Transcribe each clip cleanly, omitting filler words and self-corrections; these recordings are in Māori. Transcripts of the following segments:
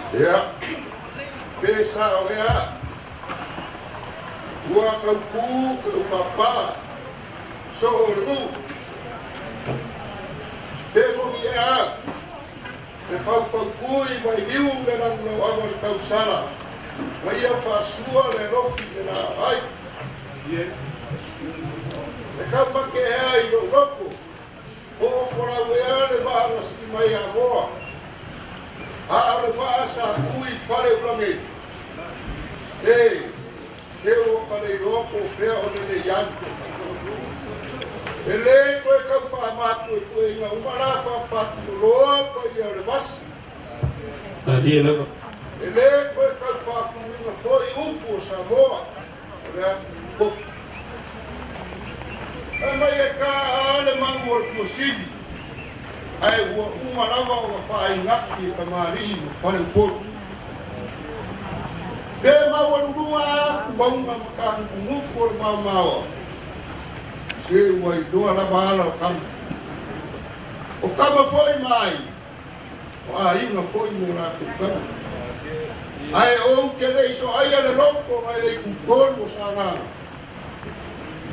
Ya, pesa ya, gua kauku ke papa, soru, demo ya, lefau kui mai liu le lang lo awal kau sala, mai apa sua le rofi le la ai, le kau pakai ai lo ropo, o fora wea le bahangas ki mai amoa. Aole pasa kui fale ulangi. O kale roko fea o le yanko. Le koe kau whaamatu e koe inga umara whawhatu roa i ole basi. Le koe kau whaafuminga foi upu o Samoa. Ole atu kofi. Mai e ka ale mangu o kusini. Ai ua umarawa o whaingaki e tamari o whare poru. Te maua lulua maunga makaku nguku o maumao. Se ua i doa lava ala o kama. O kama foi mai. O a inga foi mo rātu kama. Ai o ke rei so ai ale loko ai rei kukonu o sangana.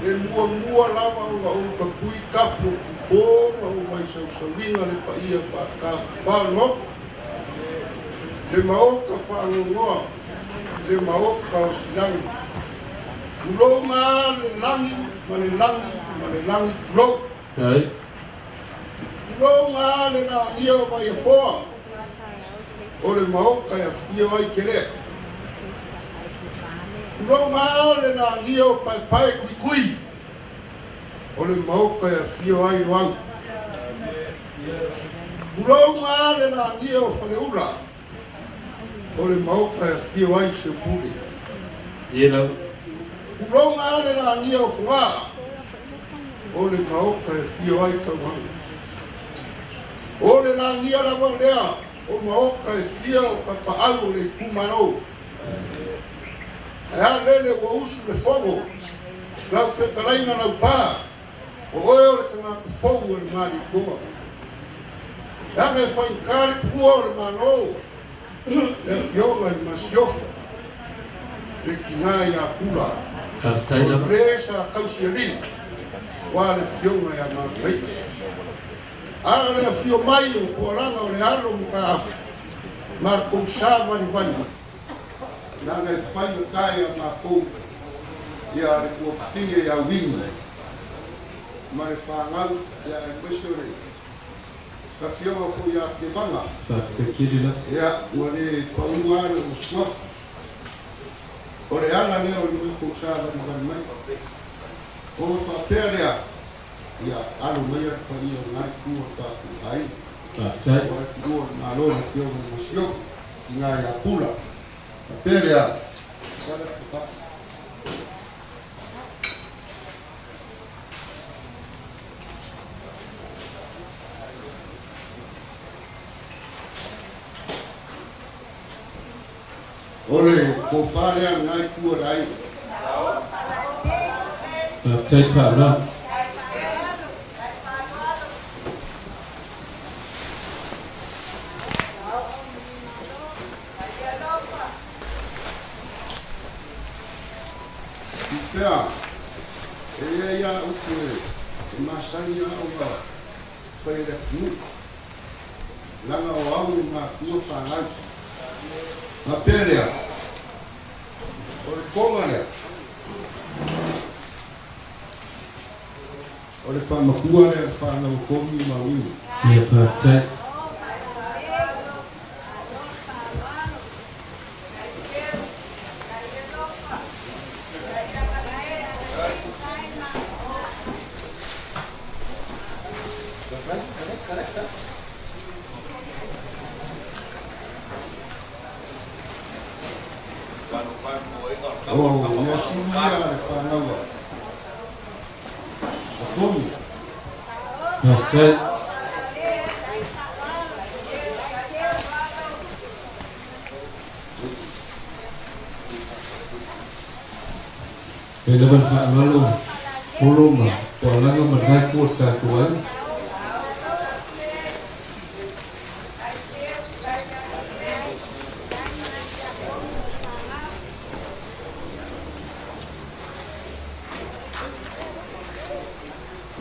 E mua lava o ka kui kapu o mai sausalinga le paia whalo le maoka whangongoa le maoka o silangi ulonga le langi ma le langi lo ulonga le na ia o mai foa o le maoka ya fio ai kere ulonga le na ia o pai kui o le maoka ya fio ai wau. Ulonga le na ngia o whaleula. O le maoka ya fio ai se pule. Ulonga le na ngia o whunga. O le maoka ya fio ai tauhanga. O le na ngia la waldea. O maoka ya fio o kapaago le kumano. Ea lele wa usu le fongo. Lau whekarainga nau paa. O oe o le tangata fau o le mari koa. Langa e whainkari pua o le mano. Le fionga i masiofa. Le kingai a hula. O le sa kausi a rin. Wa le fionga i a makaita. Ara le fio mai o kuaranga o le alo muka afu. Marko usama ni wani. Langa e whainkari a mako. Ia le kua pinge a wingi. Mare whangau ia e kwesore. Ka whionga ko ia te manga. Ia, ua le paunga le uswafu. O le ana leo ni mwiko usaba ni wani mai. O le whapea lea. Ia, alo mai a pa ia ngai kua tāku hai. O e kua malo le whionga ni masiofu. Ngai a pula. Whapea lea. Sala kupa. Ole, ko whare a ngai kua rai. Chai whara. Pea, e ia uku e masani a oa whaere kinu. Langa o au i mā kua whangai. Ma perea, o le konga lea, o le whamakua lea whanau kongi ma wiu. Ia whātai. Oh, ia suia le whanaua. A kongi. Whātai. Kaya naman whanalo. Puluma. Wala nga manakot katuan.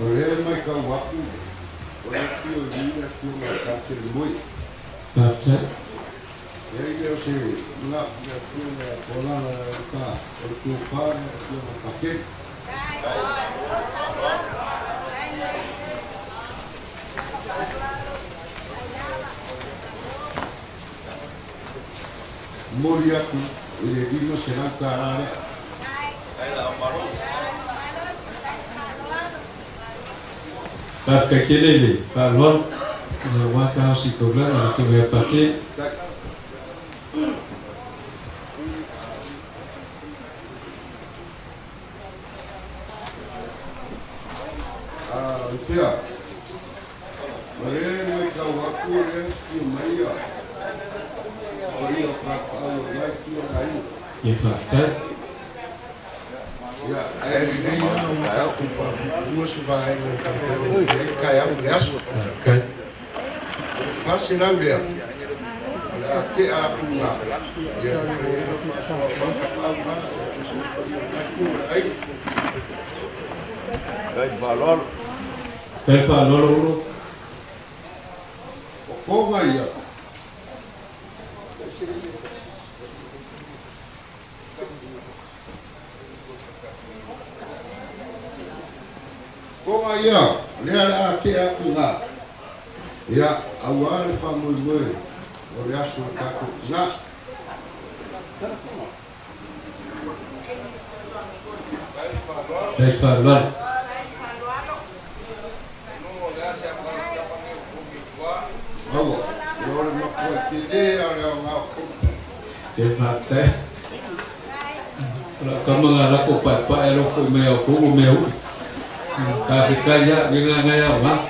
Ore mai ka waku. Ore tio lina tio mai ka te mui. Kata. Ei eu se nga tio na kola ka. Ore tio whare tio na kake. Mori aku, ele dino será carare. Kata kelele, palon. Waka si kobla na tuwe pake. Pia. Ore mai ka waku le tio mai ya. Ore ka pa mai tio ai. Ye kata. Ja, eigenlijk om elke van Oerswijn en Kajamgas. Kata. Wat is nou weer? Ja, te apunga. Ja, valor. El valor uno. Como aí? Como aí, ó, lera aqui a pinga. Ya, awal famul boy. Olha só tá com na. El valor. Agora, eu não posso entender, olha lá. Ye kata. Kalau kamu ngarap opat pak elo fumeo kubu meu. Kasi kaya bila ngaya wak.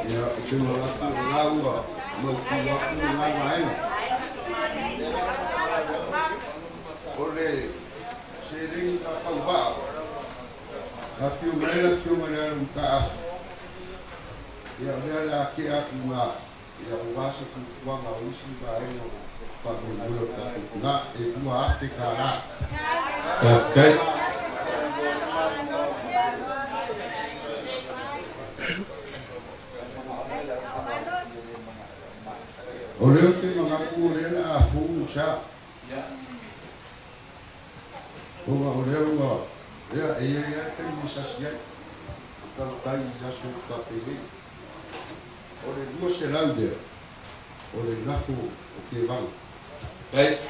Ya, cuma aku lawa, mau aku lain. Oleh sering atau apa? Filme nunca. Ya dia laki aku nggak. Ya wasa tu gua mau isi bayi pada mulut aku nggak itu hati kalah. Kata. Oleh mengaku oleh afu sa. Oleh ya ia kan bisa siap kalau kai jasu kapegi. Oleh dua selau dia. Oleh lafu okey bang. Baik.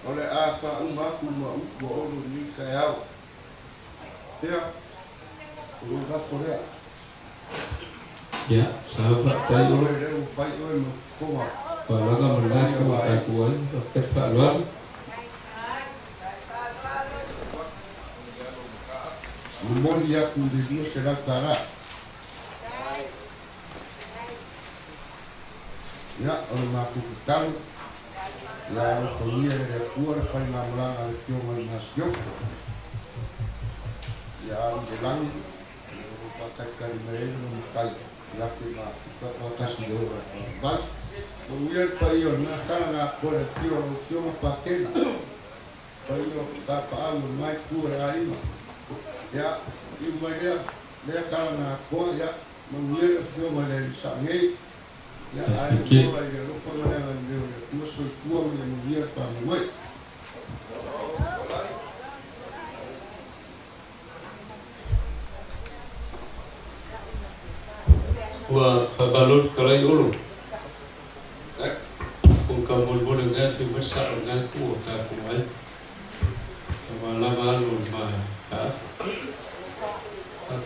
Oleh apa umatku mau orang ni kayau. Ya, udah Korea. Ya, sahabat tayo. Oleh dia upai oleh koma. Palaga mengaku akuan el valor. Umur dia pun dia será cara. Ya, oleh aku ketang. Ya, família dia kuat pai namlang al kioman nasyo. Ya, bilang pakai kalimel memakai laki mak kita pakai sidora. Bal, kemudian payo na kana kolektio pakai na. Payo kapal mai kura ima. Ya, ima dia kana ko ya mengulir kio malen sangai. Ya, ayo ya lupa malen dia musuh kuang yang mengulir pamuai. Wa valor kalai ulu. Kung kamu boleh ngasih besar ngaku aku ai. Lama lalu mah.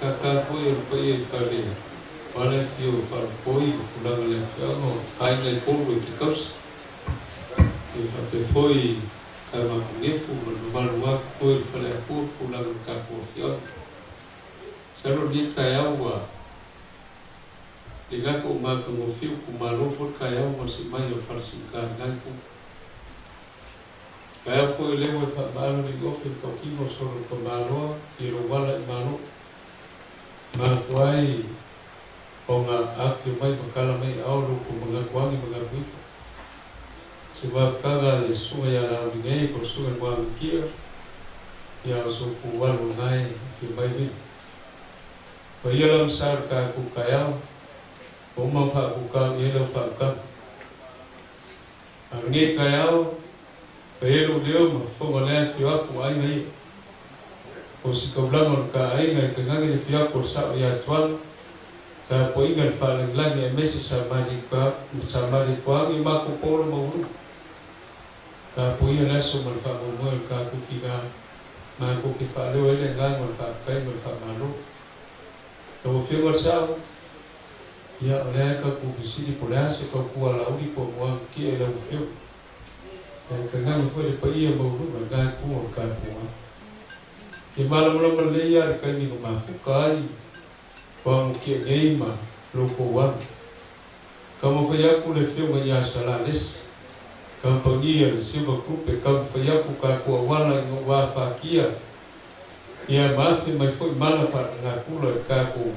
Kakak foi kali. Oleh fio foi pulang oleh fio. Hai ngai pulu tikus. Foi kama kungefu maluwa ko fale ko kula ka ko fio salo di kayawa liga ko ma ko fio ko malo fo kayawa mo si mai o farsi ka ngai ko kaya fo lewo fa malo ni go fo ko ki mo solo ko malo i ro wala malo ma foi onga afi mai makala mai aulo ko mga kwangi mga kuifa sebab kaga le sungai ya la ngai ko sungai wa kia ya so ku walu ngai fi mai ni pa yelam sar ka ku kaya o ma fa ku ka yelo fa ka ngai kaya pa yelo leo ma fo le fi wa ku ai ngai o si ko blanco ka ai ngai ka ngai fi wa ko sa ya twal ka po ingal fa lang e mesi sa mari kwa ngi ma ko polo mo ka po ia laso mal fa mo ka ku ki ga ma ko ki fa le ele nga mal fa kai mal fa malo to fi go sa ya ole ka ku fi po la se ko ku ala udi po mo ki ele fi ka nga fo le pa ia mo ru ga ku ka ku ki malo mo le ya ka ni ko ma fu kai Wang kia ngeima loko wang. Kamu fayaku le filma ya salales. Kamu pangia le silva kupe. Kamu fayaku kaku awala ngwa fakia. Ia maafi mai foi malafa ngakula kaku.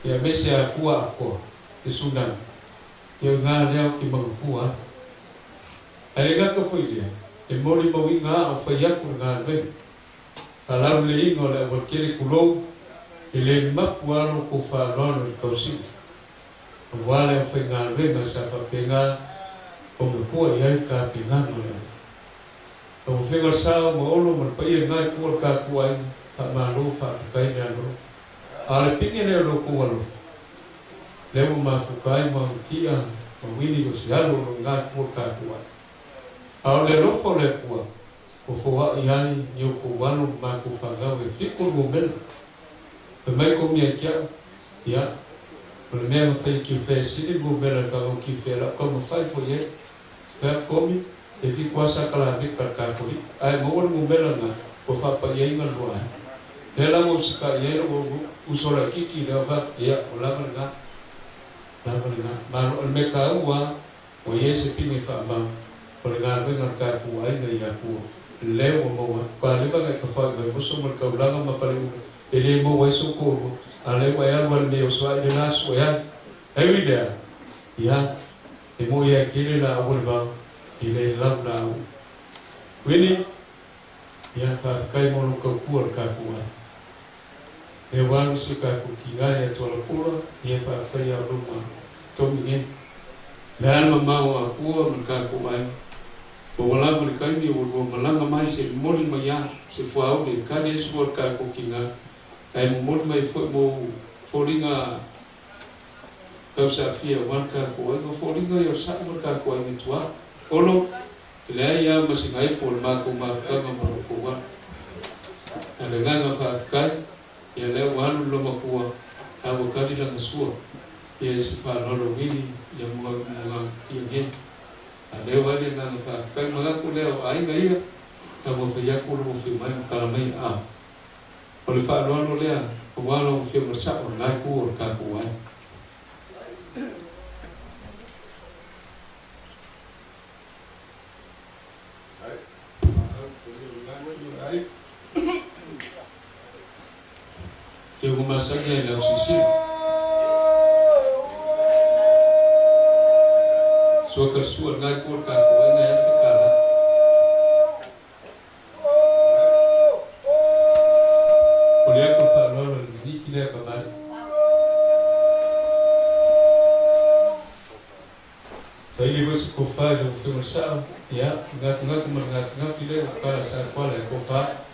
Ia mese akua ako. Isunan. Ia ngā leo ki mangakua. Arenga ka foi lia. E mori mawi ngā au fayaku ngā lwen. Kalau le ingo le wakiri kulou. Ele mapuano ko fa lono ko si wala fa nga venga sa fa penga ko ko ia ka pinga no to fega sa mo olo mo pa ia nga ko ka ko ai fa malo fa kai na no ale pinge le lo ko walo le mo ma fu kai mo kia mo wini ko si alo no nga ko ka ko ai ale lo fo le ko fo wa ia ni ko walo ma ko fa ga we fi ko mo bel mai ko mia kia ya pelo menos foi que fez se de governo acabou que fez como faz foi ele vai come e ficou essa cala de carcapuri ai mo o governo na o fa pa ia inga loa ela mo se ka ia o usola kiki da fa ya o la verga mas o mercado wa o ia se pinge fa ma por ga venga ka ku ai ga ya ku leo mo pa le va ka fa ga mo so mo ka la ma pa ele mo vai socorro ale vai algo meu só de nas foi a vida ya e mo ia aquele lá volva ele lá lá vini ya fa kai mo no kur ka kuwa e wan su ka ku ki ga ya to la pura ya fa fa ya ruma to mi le alma ma wa ku mo ka ku mai o wala mo kai mi o malanga mai se mo li ya se fo au de ka de su ka ku ki ga ai mo mai foi mo foringa kau sa fia wanka ko ai ko foringa yo sa mo ka ko ai tua olo le ya masingai por ma ko ma ka mo ko wa ale nga fa kai ya le wan lo ma ko a bo ka dila ngasua ya se fa lo wini ya mo ya nge ale wa le nga fa kai ma ko le ai nga ia ka mo fa ya ko mo fi mai ka mai a Oleh fa lo le o walo fi mo sa o na ku o ka ku ai Te ko masanya le sisi so ka su na ku ka ku ai na fi ka la Dia kembali. Saya ibu sukufa do filme sa ya ngat file para sa qual é kofa.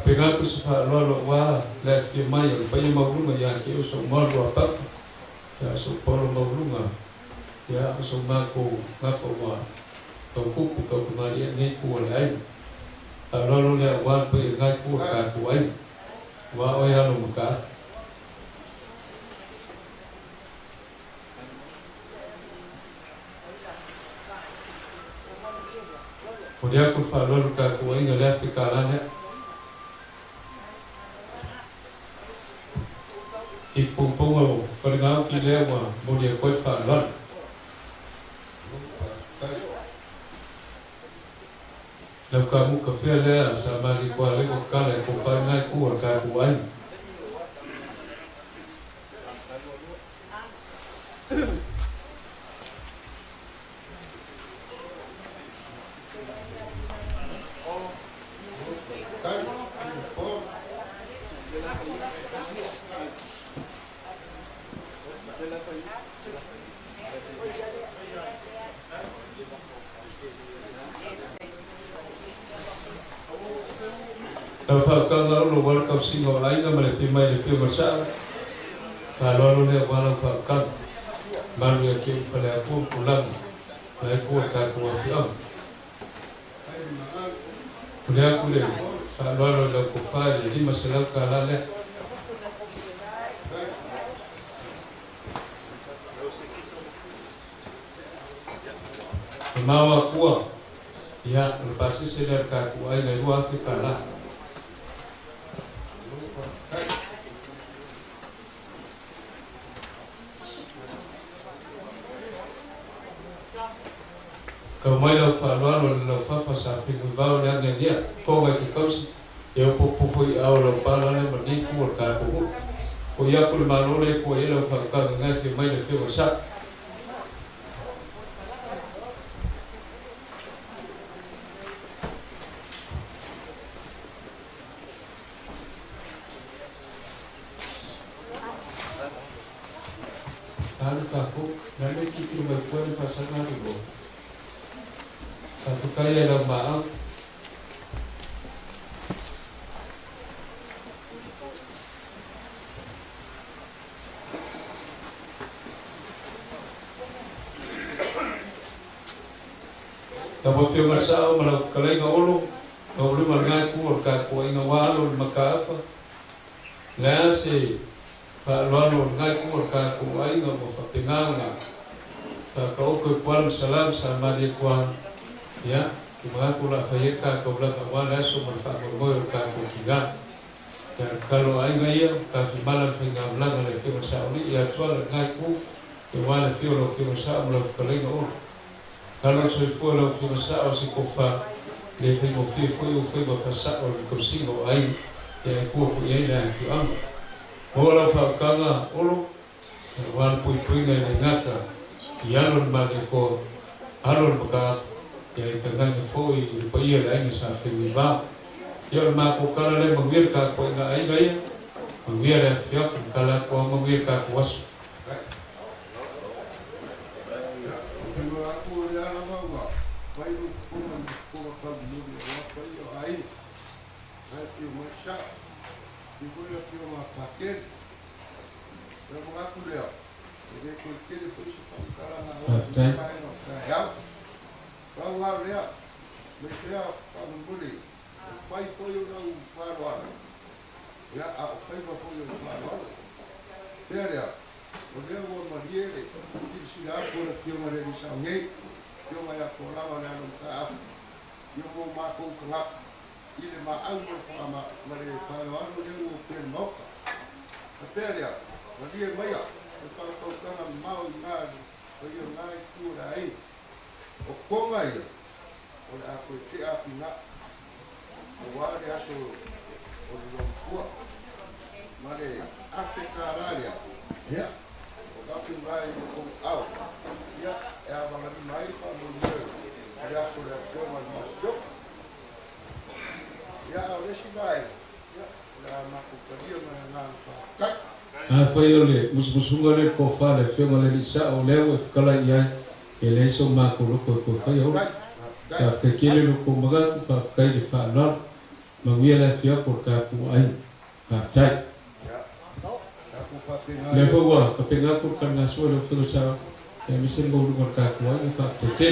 Pegar ku sufa lolo wa la firma ya pa ya maglu ya ke so mal do apa. Ya so polo maulunga ya so mako ngafo wa to kupu to maria ne ku le ai alolo le wa pe ngai ku ka ku ai wa o ya no maka o dia ku fa lo ka ku inga le Afrika la ne ki pung ko ngau ki le wa mo dia ko fa lo la ka mu ka fe le sa ma li kwa le ko ka le ko fa ngai ku ka ku ai la fa ka nga lo wal ka singo ai nga male ti mai le fi masa ka lo le wala fa ka ba lu ke fa le ko pulang la ko ka ko fi am kulia kule ka lo le ko fa le di masala ka la le mawa kuwa ya pasti sedar ka ku ai le wa fi ka la mai lo fa lo fa sa fi va la ne dia ko ga ki causa eu po i au lo pa la ne ni ku ka ko ya ku ma lo le ko e lo fa ka nga fi mai le fi sa al ka ko na le ki ku mai puede pasar algo satu kali ada maaf tapos yung masao malak kalay nga ulo malnga ku ka ko ina walo makafa la si fa lo nga ku ka ko ay nga mo fa pinanga ka ko kwal salam sa mali kwa ya kimaku la fayeka ko la wala so malfa mo ka ko kiga ya kalau ai ngaya ka fi malan fi ngabla le fi sauli ya twala ngai ku ke wala fi lo fi sa mo ko le no kalau so fi lo fi sa o si ko fa le fi mo fi mo fa sa o ko si no ai ya ku ku ye la fi am mo la fa kanga olo wal pu ngai ngata ya lo mali ko alor ka ya kanga foi po ia la ni sa fi ba yo ma ko kala le mawir ka ko nga ai gai mawir ya kala ko mawir ka ko was Fai foi o não faroa. Ya a fai foi o faroa. Pera. O deu o mariere, o se a por que o mariere sangue, eu vai a colar lá no carro. Eu vou marcar o carro. Ele ma algo fama, mariere faroa, o deu o pernoca. Pera. Mariere meia. Eu falo tocando mal nada. Eu não é cura aí. O como aí? O a coite a pinga. Agora eu acho o Lomfua, mas África área, já, o Gapi vai com ao, já é a banda de mais para o mundo, já por a forma de mais jogo, já o deixe vai, já na companhia na foi olhe, musungale ko fa le fe male lisa o lewe kala ia ele so ma ko ko foi o ka fekele lu ko maga fa kai di fa no mawia la fia por ka ku ai ka tai le fo wa ka penga por ka na so le fo sa e mi sen bo lu ka ku ai fa te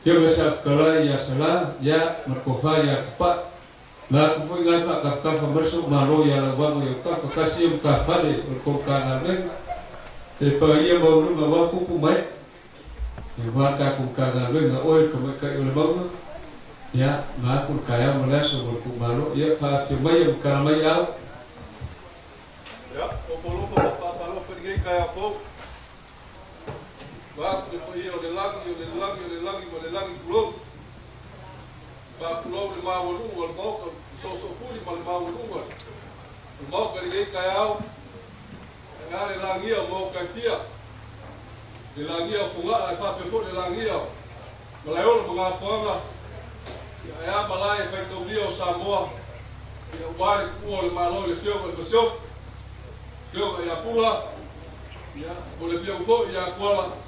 Kau besar kalau ya salah ya merkofa ya kupat. Nah aku ingat kaf masuk malu ya lawang ya kaf kasih kafar merkofa nabe. Lepas ia baru ngawa kuku mai. Yang warga kuku nabe ngoi kemerkai ulama. Ya ngaku kaya melasuk merkofa malu ya kaf mai yang karamai au. Ya, opolo palo pergi kaya po. Bak depois eu de langi pulau. Bak pulau de mau luar mau so puli mal mau luar. Mau pergi kaya ngare langi mau kafia. De langi funga fa pefo de langi. Malayo mengafanga. Ya malai fa tovio Samoa. Ya wale kuo malo le fio le pesio. Fio ya pula. Ya boleh fio fo ya kuala.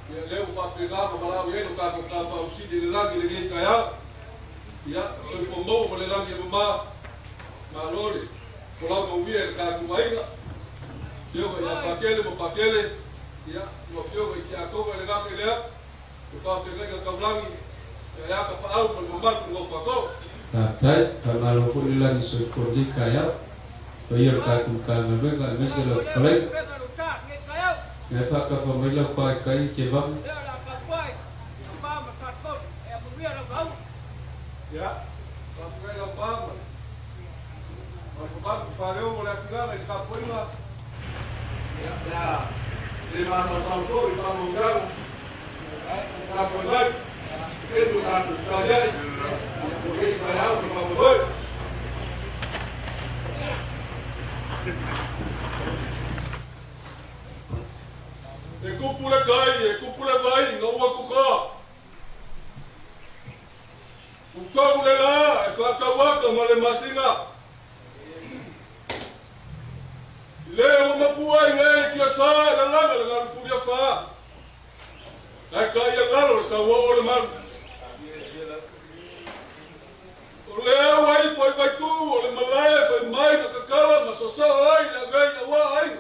Ya leu fapegar malau ele ka usi de langi de kaya ya so fomo mo le langi mama malori kola mo vie ka kuaina yo ya pakele ya no fio ya ko le langi le ko fa ka langi ya ka pa au mo mama ko fa ko tai kalau fu langi so di kaya bayar ka ngabe ka meselo kolai ya fa ka família pai kai ke bang ya papai lambang papai fareu mulai pegar de capoeira ya lima tahun tu kita mungkin capoeira itu kan sekali mungkin saya capoeira Kupula vai, não vou cucar. Cucar o lela, é faca waka, male masinga. Leo uma buai, leo que sai, la langa, la langa furia fa. Ai cai a lalo, sa wa o man. O leo ai foi vai tu, o malai foi mai da cala, mas só ai, la ganha wa ai.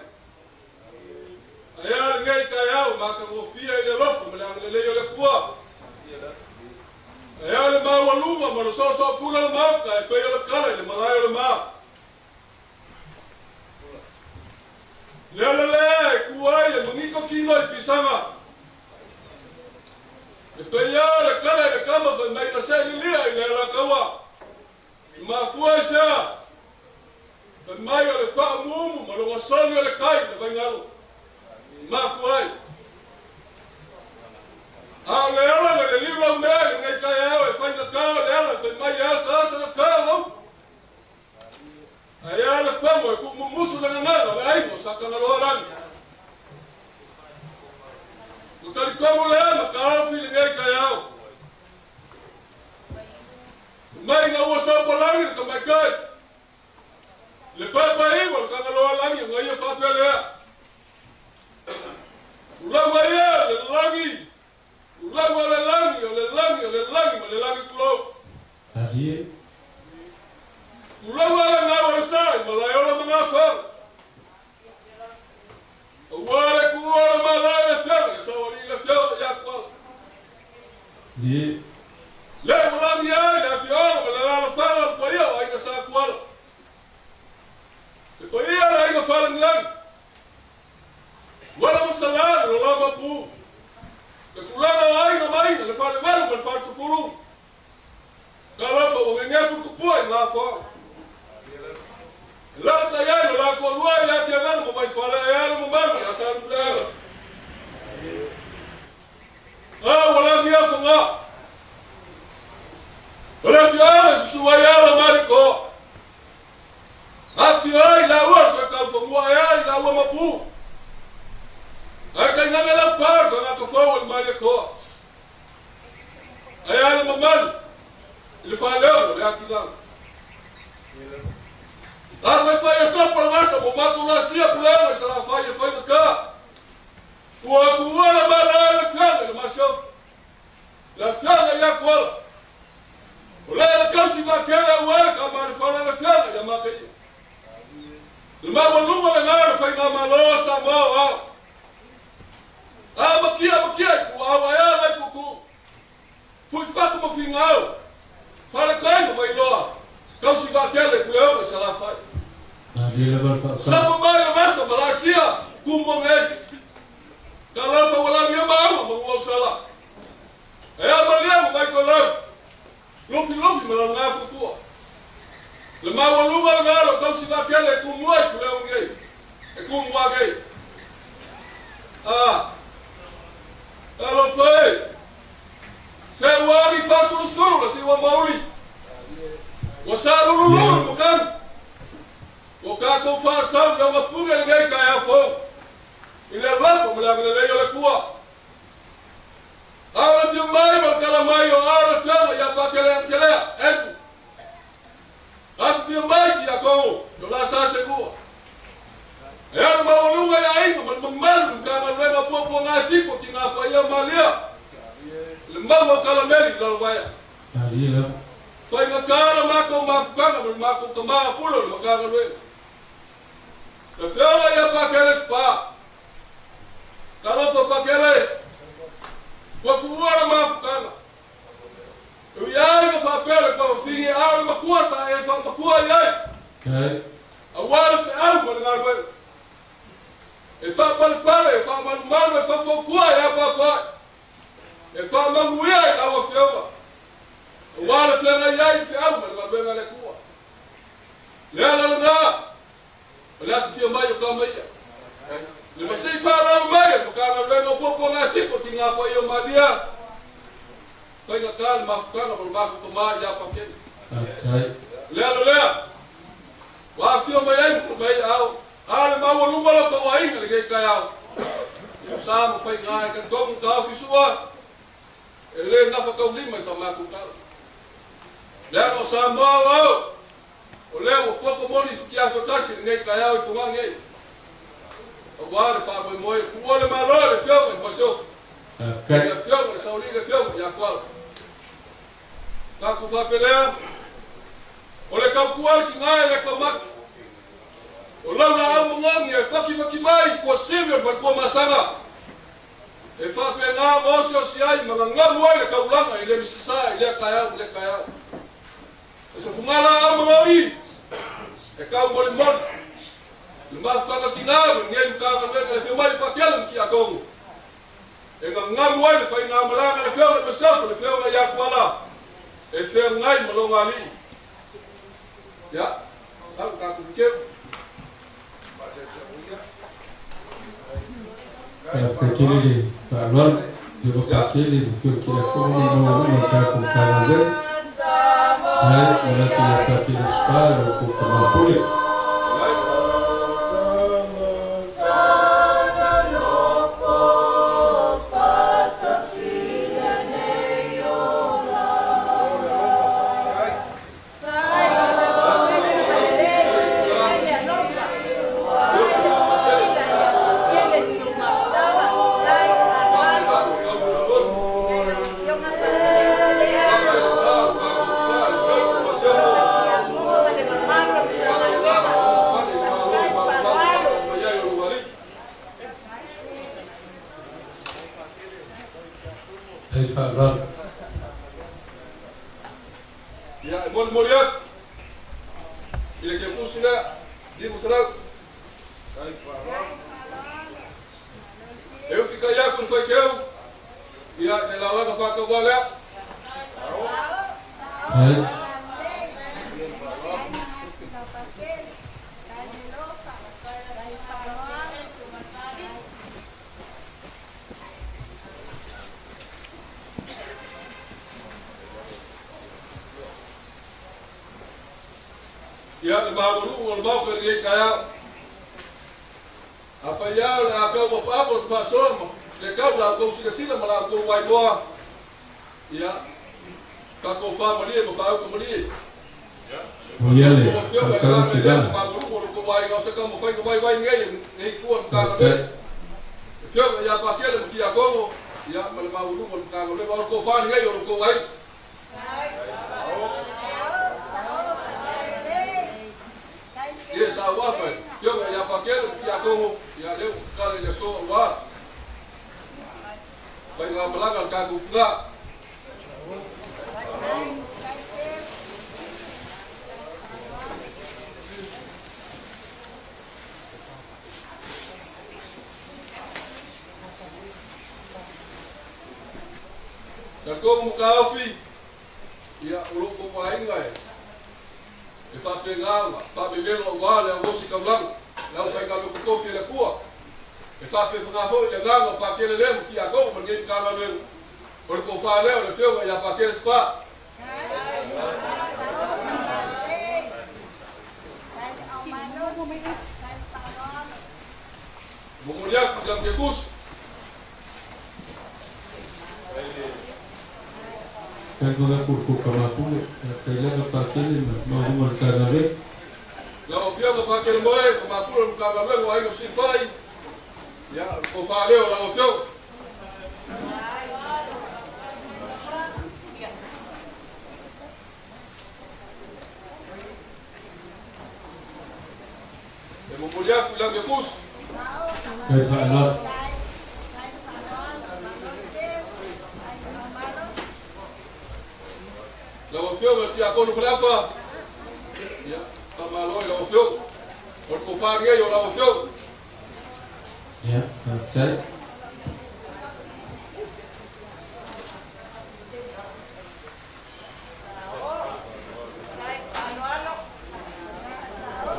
Ayah ngai kaya maka ngofia ile lopo mlango le yo le kwa ayah le ma waluma ma so pula le ma ka pe yo le kala le malayo le ma le kuai le mungiko kilo pisanga le pe yo le kala le kama ba mai ka se lia ile la kawa ma fuai sa ba mai yo le fa mumu ma lo wasonyo le kai le bangalo Mafuai. Ela le livro meu, ngai kai ela faz na cara dela, tem mais essa na cara. Aí ela fama com muso na nada, aí você saca na lorana. O cara como ela, cara filho ngai kai ela. Mai na você bolangi como é que le pai igual cara lorana, ngai fa pele. Ulama ya, le langi kulo. Ahie. Ulama la ngawa sai, malayo la mangafa. Wale kuwa malaya fere, sawari la fere ya kwa. Ye. Le ulama ya fere, la fere kwa ya, ai ka sa kwa. Kwa ya ai ka fere nlang. Wala masalah, wala mapu. Kekulana ai na mai, le fale mal, le fale sufuru. Kalau fa wenyefu kupoi la fa. La ta ya la ko lua ya ke ngang mo mai fale ya mo mal ya san bla. Wala dia funga. Wala dia suaya la mariko. Afia la wa ka funga ya la wa mapu. Akan nga lang par, kung ako forward mali ko. Ayan ang mamal. Ilifalaw, wala lang. At may faya sa palmasa, bumatula siya pula, may sarang faya ka. Tua kuala mara la fianga de maso. La fianga ya kuala. Ola la kasi makela wala kama fala la fianga ya makeli. Luma waluma la ngara fa na malosa mo. Makia ku awaya la kuku. Fui fato mo fingao. Fala kai mo iloa. Kasi makela ku eu sala fa. Sama mai la masa Malaysia kumbo ngai. Kalau pa wala niya ba mo sala. Malia mo kai ko la. Lufi malang nga futua. Lema walunga ngalo kasi makela ku moi ku eu ngai. Ku mo ngai. Kalau foi, saya wari fasul suru, si wa mauli, wasaru lulu bukan, bukan kau fasal yang ngapungan dengan kaya fo, ini Allah pemulihan lelaki oleh kuat. Alat yang mari berkalamai, alat yang pakai lelak, alat yang baik dia kau, dolar saya kuat. Yang maulunga ya ini memang karena mereka punya ngasih kok tinggal apa yang malia, lembah mau kalau meri kalau bayar. Kau ingat kalau makau maafkan, makau kemana pulau maka kalau meri. Tapi orang yang pakai spa, kalau tu pakai kau kuat maafkan. Yang pakai kau sini awal makuasa, yang makuasa ya. Awal seawal dengan meri. E fa pale, e fa manu, e fa fokua, e fa pa. E fa manguia, e la fioma. Wala fianga yai fiama, e la benga le kua. Le ala nga. Le atu fioma yo kama ia. Le masai fa la mai, mo kama benga popo nga tipo tinga pa yo madia. Kai nga kal mafukana mo ba ko ma ya pa ke. Le ala le. Wa fioma yai ko mai au. Ale mau lunga lo ko ai ngai kaya. Yo sa mo fai ngai ka dom ka fisua. Ele na fa ka lima sa ma ku ka. Le no sa mo o. Ole o ko moni kia fa ka si ngai kaya o funga ngai. O wa fa mo mo ku ole ma lo le fio mo so. Le fio sa uli le fio ya kwa. Ka ku fa pelea. Ole ka ku al ki ngai le ko mak. O lau na amu ngangi e whaki mai kua sivir wha kua masanga. E whape ngā mōsi o si ai mga ngā muai le kaulanga i le misisa i le kaiau. E sa whungala amu ngau e kau mori mori. Le mawhukanga ki ngāma ngei ukanga mena le whiumai pakelam ki a kongu. E ngā muai le whai ngā malanga le whiauna mesafa le whiauna i a kuala. E whia ngai malonga li. Ya, tau kāku mikeu. Aquele valor de aquele que eu queria comer no carro com carro ela queria aquele esparo com uma folha. Ya, moliak. Bila kita pusing di musrau. Eu fica ya kun foi keu. Ya, ela lá no faca wala. Ya, baru mau pergi kaya apa ya, aku apa pasor, lekau lah kau sudah sila malah kau wai doa, ya, kau faham dia, kau faham dia, ya, boleh, kalau tidak, baru kau wai kau sekarang mau faham wai ngai, kuat kau Fio ya pa kele ki a ko ya ma le ma ulu mo ka le ba ko fa ni yo ko ai. Yes, I was right. Yo ya pa kele ki a ko ya le ka le so wa. Bai nga malanga ka ku nga. Kalau mukafi, ya uluk kumain ngai. Ifa pengang, pa bibelo wale ngosi kamlang, lau pai kalau kofi le kuah. Ifa pe pengabo jangan pa kele lem ki ako mengin kala lem. Ol ko fa le le fio ya pa kele spa. Bumuliak dalam kekus. Kalau kurku kamaku, kailan kapatid mau magkanabe. Kalau dia kapatid mo ay kumaku kamabe mo ay nagsimpay. Ya, ko paleo lao fio. Bumuliak dalam kekus. Kailan Lawa fio berarti aku nu kenapa? Ya, sama lo lawa fio. Or ko fa ngai yo lawa fio. ya, cai.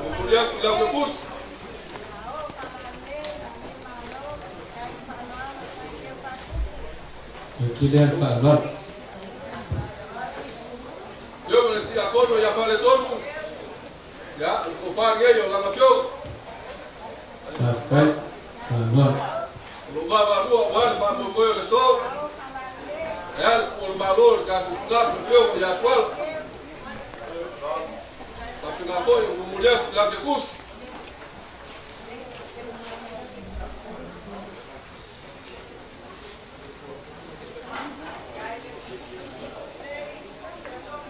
Kemudian bilang ke bus. Kilian Falot. Yo berarti aku nu ya fale todo. Ya, ko fa ngai yo lawa fio. Pakai Falot. Lumba baru awal pa mo ko le so. Ya, por valor ka ku ka fio ya kwal. Tapi ngapo yo mulher bilang ke bus.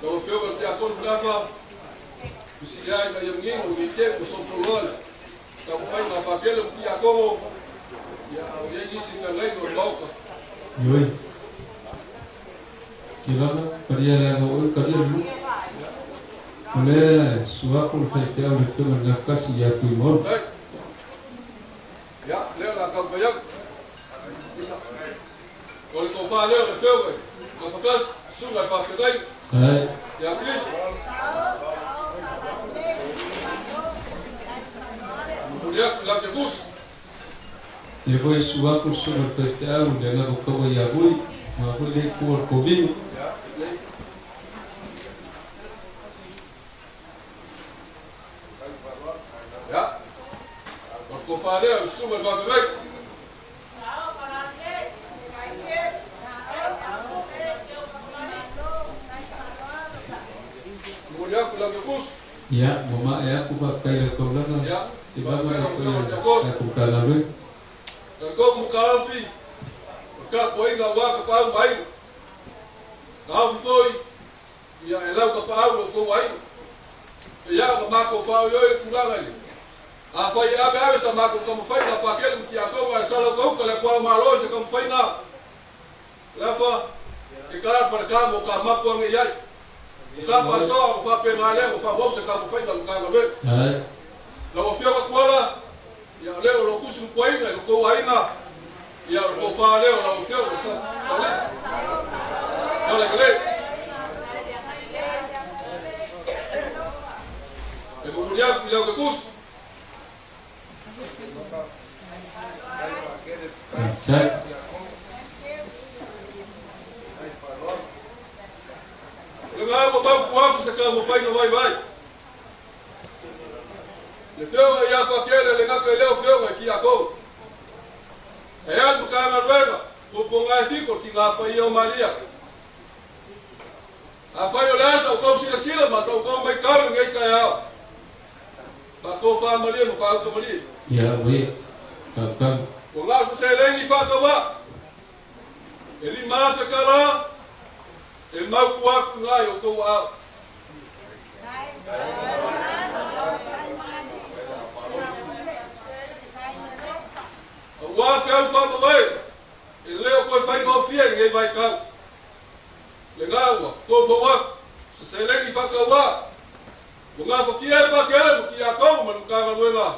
Kalau fio berarti aku berapa? Bisigai na yung ngin, umitin, usong tulol. Kampay na pagkele mti ako ya ya gising na lay no loka. Yoi. Kilama pariala no kadir lu. Oleh suapul faitia oleh film nafkas ya kuimor. Ya, leo la kampayak. Kalau kau fa leo le fio, nafkas sungai pakai. Hai. Ya please. Kemudian bilang ke bus. Depois suapul super faitia oleh na bukawa ya bui. Mahuli kuor kobi. Ya. Kalau kau fa leo sungai pakai. Kemudian bilang ke bus. Ya, mama ya aku pakai kau lah. Ya. Tiba aku aku kalabe. Kalau mukafi, ka poi nga wa ka pa mai. Ka foi. Ya elau ka pa ko wai. Ya ma ko pa yo e tulanga ni. A foi a ba sa ma ko como foi na pa aquele que a ko wa sala ko ko le kwa ma lo se como foi na. La fa. E ka fa ka mo ka ma ko ngi yai. Ka fa so fa pe male fa bo se ka mo foi na ka be. Hai. La o fio ka kwala. Ya leo lo kusu ko inga ko wai na. Ya ko fa leo la o fio sa. Dale gele. E Bumuliak bilang ke bus. Cai. Dengar mo ba kuam sa ka mo fai no vai. Le fio ya pa kele le ngaka leo fio ki ako. E al buka na ruega, po ponga fiko ki nga pa io Maria. A fai o lesa o kom sila mas o kom mai kar ngai ka ya. Ba ko fa Maria mo fa ko Maria. Ya, wei. Kakak Ko ngā sa selengi whakawa. E li māta ka la, e mau kuaku ngai o kou au. A wā kau whamawai, e leo koe whaingo fia ngei vai kau. Le ngāua, ko whawaku, sa selengi whakawa. Ko ngā whakia e pakere, mo ki a kou manu kāra nuela.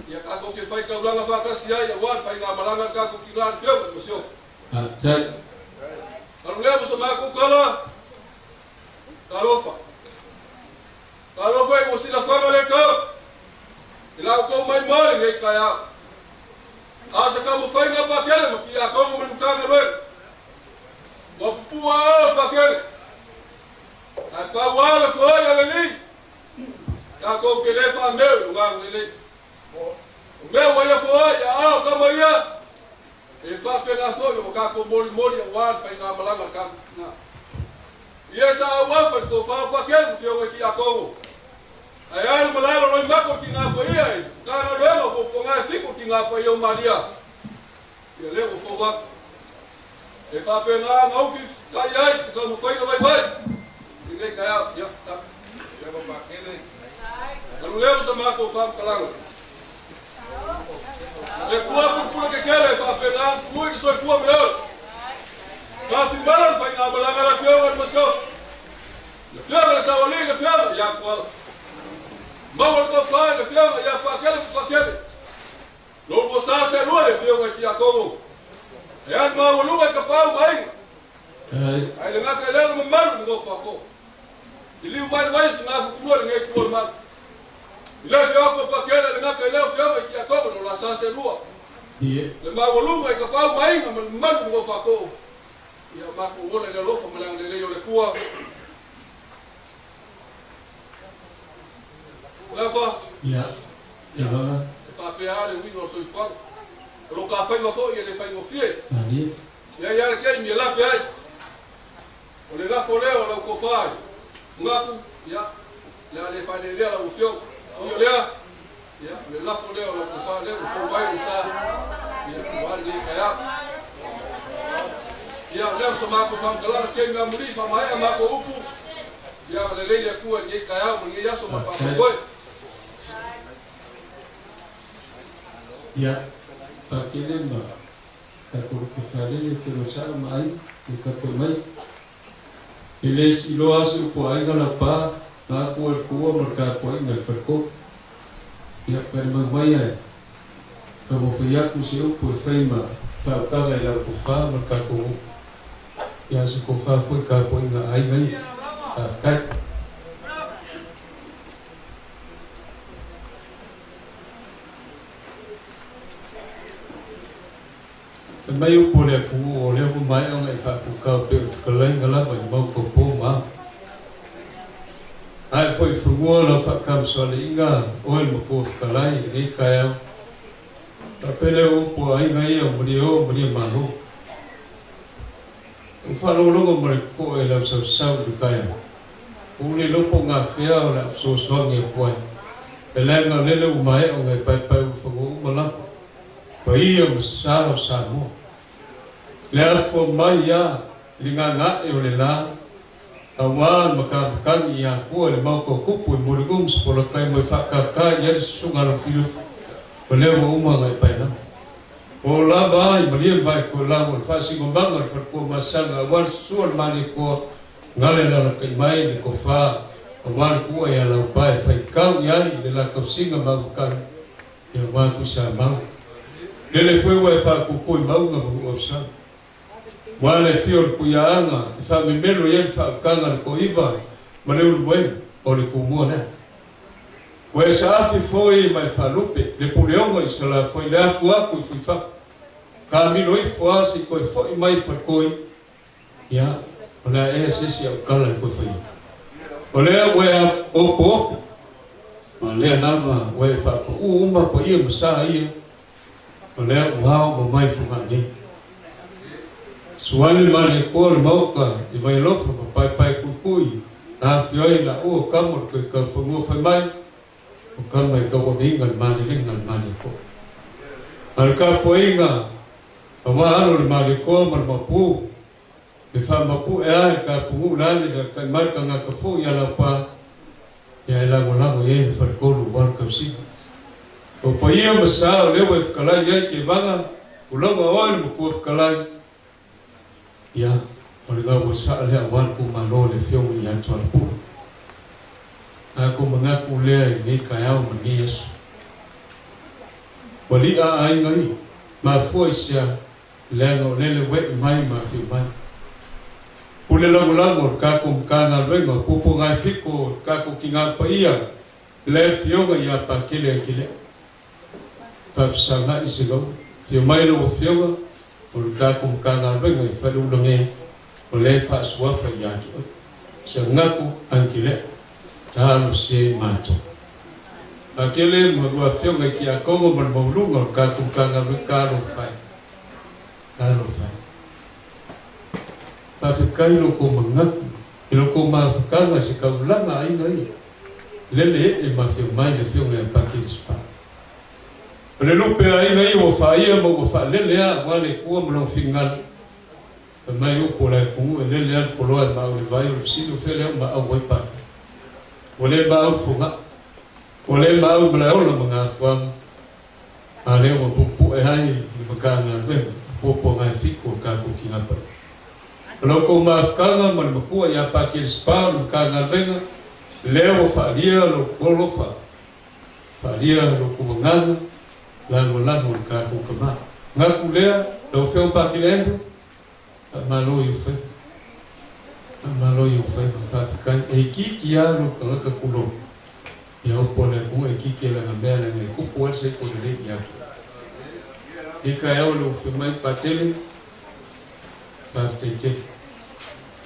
Ia kako ke whai kauranga whakasi ai, a wān whai ngā maranga kako ki ngā whiau, e masio. Jai. Karu lea musa māku kala, karofa. Karofa e mo sila whanga le kau. I lau kou mai mare ngei kai au. Asa ka mo whai ngā pakere, mo ki a kou manu kāra nuela. Wa pupua au pakere. Ai pa wala whai ale li. Ka kou ke le wha meu, nungang le li. O mea waia whai, a au kama ia. E whapena whoi, o kako mori a wān, whai ngā malanga kako ki ngā. Ia sa a wawhai, ko whapakelu, whionga ki a kongo. Ai alu malala roi mako ki ngā pa ia, e kāna rema, po ngā whiko ki ngā pa ia o maria. Ia leo o whauak. E whapena ngauki, kai ai, se ka mo whaina vai vai. I nei kai au, ia, tak. Ia ma pakele. Alu leo sa mako whamkalanga. E kua pupura ke kere, whapena, kui ni soi kua mea. Ka timbaran, whai ngā malanga la whionga ni masau. Le whionga le sawali, le whionga, ia kuala. Maua le tau whai, le whionga, ia whakele, whakele. Lou mo sa se rua le whionga ki a kongo. E an maua lua i ka pau mainga. Ai le ngaka e leo ma maru ni ngō whako. I liu vai su ngā kukurua le ngei kua maru. I le whionga pakele le ngaka e leo whionga ki a kongo, no la sa se rua. Le maua lua i ka pau mainga, ma maru ni ngō whako. Ia mako ole le lofa malanga le leo le kua. Lefa. Ia. Ia wanga. E whapea ale wino o soi whanga. O lo ka whainga fo ia le whainga fie. Ani. Ia ia le kei mi e lape ai. O le lafo leo lau ko whai. Ngaku. Ia. Lea le whaine lea lau whio. Io lea. Ia. Le lafo leo lau ko whai leo. Ko wai ni sa. Ia kuwari ni kaya. Ia leo sa mako whamkalanga skei ngā muri. Whamai a mako upu. Ia le leile kua ni kai au. Ni yaso ma whamakoe. Ia. Pakele ma. Ka kuru ke whalele te rosa mai. Te kape mai. I le si lo asu po ainga la pā. Nā kua kua mar ka po ainga le wharko. Ia pere mai ai. Ka mo whaiaku se upu e whaima. Whaukanga i lau ko wha mar ka kua. Ia se ko wha fui ka po ainga ainga i. Ka whakai. E mai upo le ku o le ku mai o ngai whakukau pe whakalai ngalawa i mau ko pō maa. Ai foi frugua la whakam soale inga oe ma ko whakalai i kai au. Ta pele upo ainga ia muri mano. U whalolongo mare ko e lau sau du kai au. Ule lopo ngā whea o le apso soangi a puai. E lenga lele u mai o ngai pai u whangu umalako. Pa ia masao sa mo. Le alfo mai ia li ngā ngā o le la. A wān makamakani ia kua le mau kupu i morigum spola kai mai whakakai ia le sunga la filu. Pa leo uma ngai pai na. O la vai maria vai ko la mo whasingo manga le whakua masanga. A wān suan mani ko ngale la kai mai le ko wha. A wān kua ia lau pai whaikau iai le la kausinga makakani. Ia wān kusa mau. Lele foi o fa ku ko maunga mo sa. Wale fior ku yaanga, fa me melo ye fa kanga ko iva, ma le ulwe o le kumona. Wa sa afi foi mai fa lupe, le puleonga isala foi le afu aku fu fa. Ka mi loi fo asi ko foi mai fa koi. Ya, ona e sesi au kala ko foi. Ole we o po. Ma le nava we fa ko uma po ia masa ia. O lea uau ma mai whungani. Suani mani kōre mauka i vai lofa ma pai kukui. Nā whioi na ua kamor koe ka whangua whai mai. O kama i ka waminga ni mani ringa ni mani kō. Alka poinga, awalo le mariko marmapu, le famapu ka pungu lali le marka ngakafu ya la pa ya la ngolago ye farkolu barka si. O poia masa le we kala ya ke banga ulama awal mu kala ya olga bosa le awal ku malo le fiong ya tuapu. Aku mengaku le ni kaya mani Yesu. Wali a ai ngai ma foisia lengo lele wet mai ma fi mai ule lango ka kum kana lengo pupu ngai fiko ka ku kinga paia le fionga ya pa kile pa sanga isigo fi mai lo fionga ul ka kum kana lengo fa lu longe ole fa swa fa ya ki sangaku ankile talo se mato akele mo fionga ki a kongo mo bolunga ka kum kana lu ka lo fa Pafikai loko mengaku, loko mafukanga si kaulanga ai ngai. Lele e mafio mai le fio ngai pakai spa. Le lupe ai ngai o faia mo fa lele a wale ku mo fingal. Mai o pola ku lele al polo ma o vai o sino fele ma o vai pa. Ole ma o funga. Ole ma o mla o lo mangafang. Ale o pupu e hai makanga ve. Popo ngai fiko ka ku kinga pa. Loko mafkanga man makua ya pakai spa mkanga venga leo faria lo kolofa faria lo kumangana lango ka ku kama ngaku lea lo feo pakai endo malo yu fe fafikai ekiki ya lo ka kulo ya opone ku ekiki la ngambela ngai ku kwa se ko le yake ika ya lo fe mai patele Partite.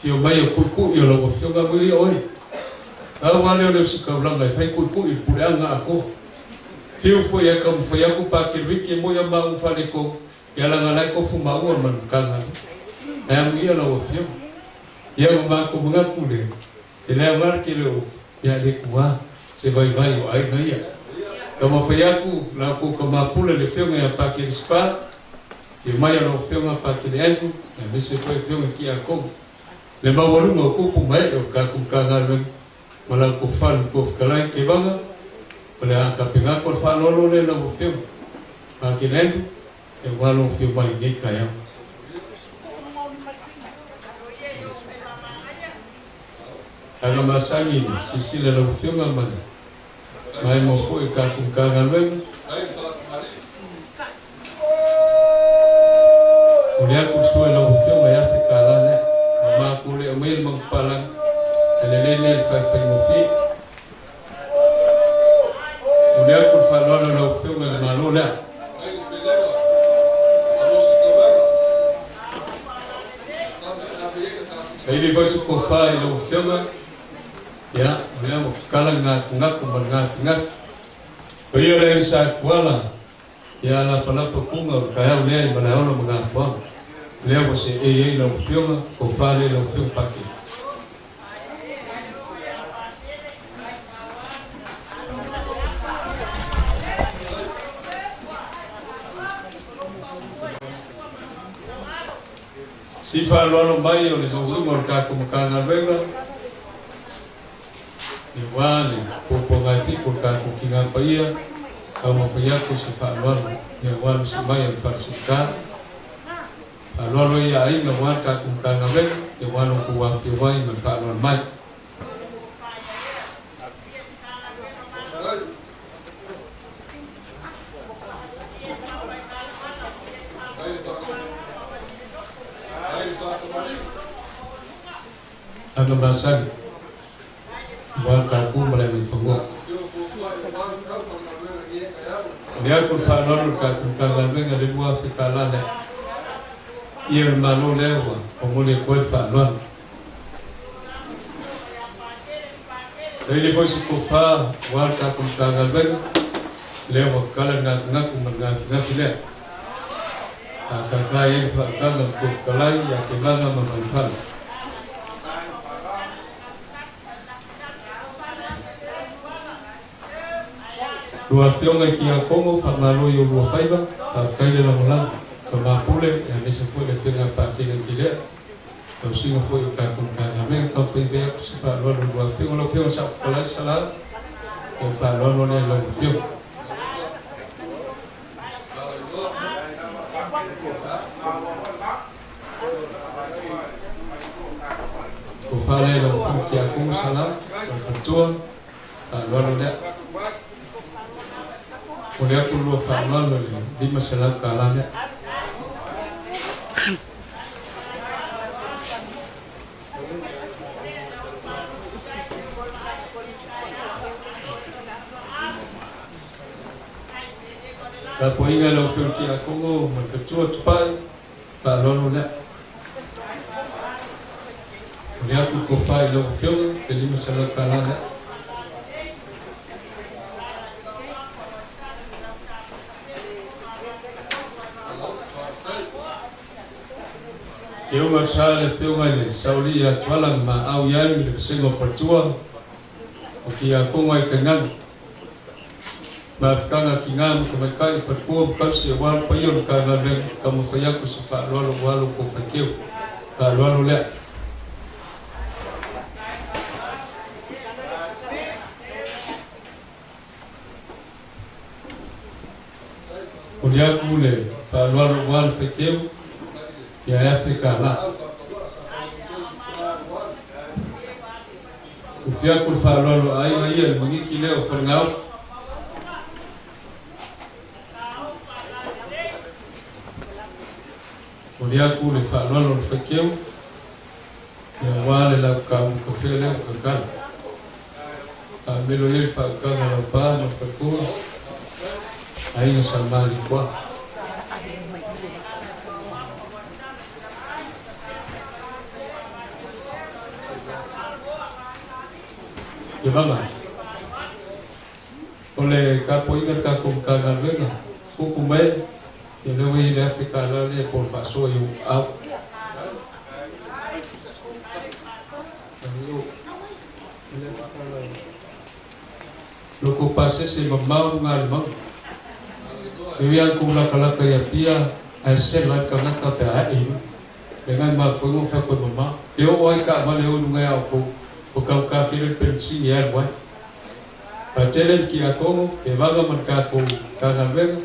Fio mai kuku yo lo fio ga bui oi. Awale le sikaulanga fai kuku il pulanga ako. Fio foi ya kam foi ya ku pa ke wiki mo ya ma ufale ko ya la ngala ko fuma o man kanga. Am ya lo fio. Ya ma ko bunga kule. Ele mar ke lo ya le kuwa se vai o ai ngai. Kama foi ya ku la ko kama pula le fio ya pa ke spa. E mai no filma pa que dentro, e você foi filme aqui a como. Lembra o aluno o cupo mai o ka com canal, mala ko fan ko kala que vanga. Para ka pinga ko fan lo le no filme. Pa que dentro, e walo filme mai de kaya. Aga masangi sisi le no filme mana. Mai mo foi ka com canal. Ulia kusua la ufio mai Afrika lana, mama kule umil mengpalang, elelele fai mufi. Ulia kufa lolo la ufio mai malola. Ini bos kufa la ufio mai, ya, ulia mengkalang ngak ngak. Kaya lagi saat kuala. Ya la palapa punga kaya ulia manaona mangafwa leo você la ufioma ko fale la ufioma paki si fa lo mai o le do morka ko makana venga igual popo ngati ko ka ko kinga paia kama payako si Paalwalo ya walo si Bayan Farsika Paalwalo ya ai na wata kumkanga wen ya walo kuwa kiwai man Paalwalo mai Aga basag wata ku mulai mifungok dia pun falor ka venga de boa fica lá né e o malo leva como ele foi falando aí depois se cofa volta com venga leva kala na filé a cacaia falando com kalai ya que manga mamãe Lua fionga ki a kongo fa malo yo lua faiva fa kaile la mola fa ma pule e mesa foi le fionga pa kile kile o singa foi ka kun ka me ka foi ve se fa lo lua fionga lo fionga sa kola sala e fa lo le lo fionga ko fa le lo fionga ki a kongo sala ko tua lo le Oleh aku luar farmal lagi di masalah kalanya. Kalau ingat lo firman aku mau mengetua tupai kalau lo nak. Oleh aku kufai lo firman di masalah kalanya. Eu marchale filmale sauli ya twalang ma au yai le singo fortua o ki a konga I kangan ma fkanga ki ngam ko kai fortua ka se wan pa yo ka na le ka mo fa ya ko se fa lo walo ko fa keu ka lo le o dia ku le fa lo walo fa keu ya Afrika lah. Ufia kulfa lolo ai mengi kile ofengau. Ulia kule fa lolo fekeu. Ya wale la kam kufele kakal. Amelo yel fa kana la pa no feku. Ai no salmali kwa. Gimana? Oleh kapo ingat kakum kangan lena, hukum baik. Yang lebih di Afrika lalu por faso yang out. Loko pase se mamau ngalmang. Kewian kumla kala kaya pia, asal lah kena kata ai. Dengan mafungu fakut mamau. Dia oi kak maleu nungai aku. Bukan kafir pensi ya buat. Patelen ki ako ke baga marka ko kagabeng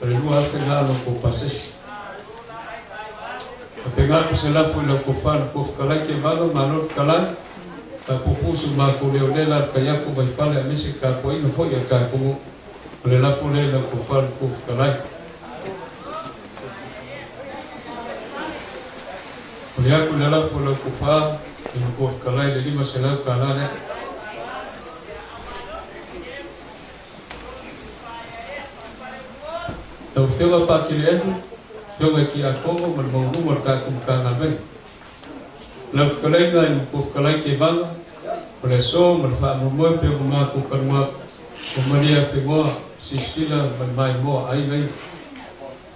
perlu afenga lo ko pases. Apega ko sela fu lo ko fan ko kala ke baga manot kala ta pupusu ma ko leonela kaya ko bai fale amisi ka ko ino fo ya ka ko le la fu le ko fan ko kala. Kuliah ko le la fu lo ko fa Ini kau kalai jadi masalah kalanya. Tahu film apa kira itu? Film yang aku mau mereka kumkangan ben. Lalu kalai ngai kau kalai kebang. Oleh so mereka membuat film aku kerja. Kemudian film sisila bermain mo ai ngai.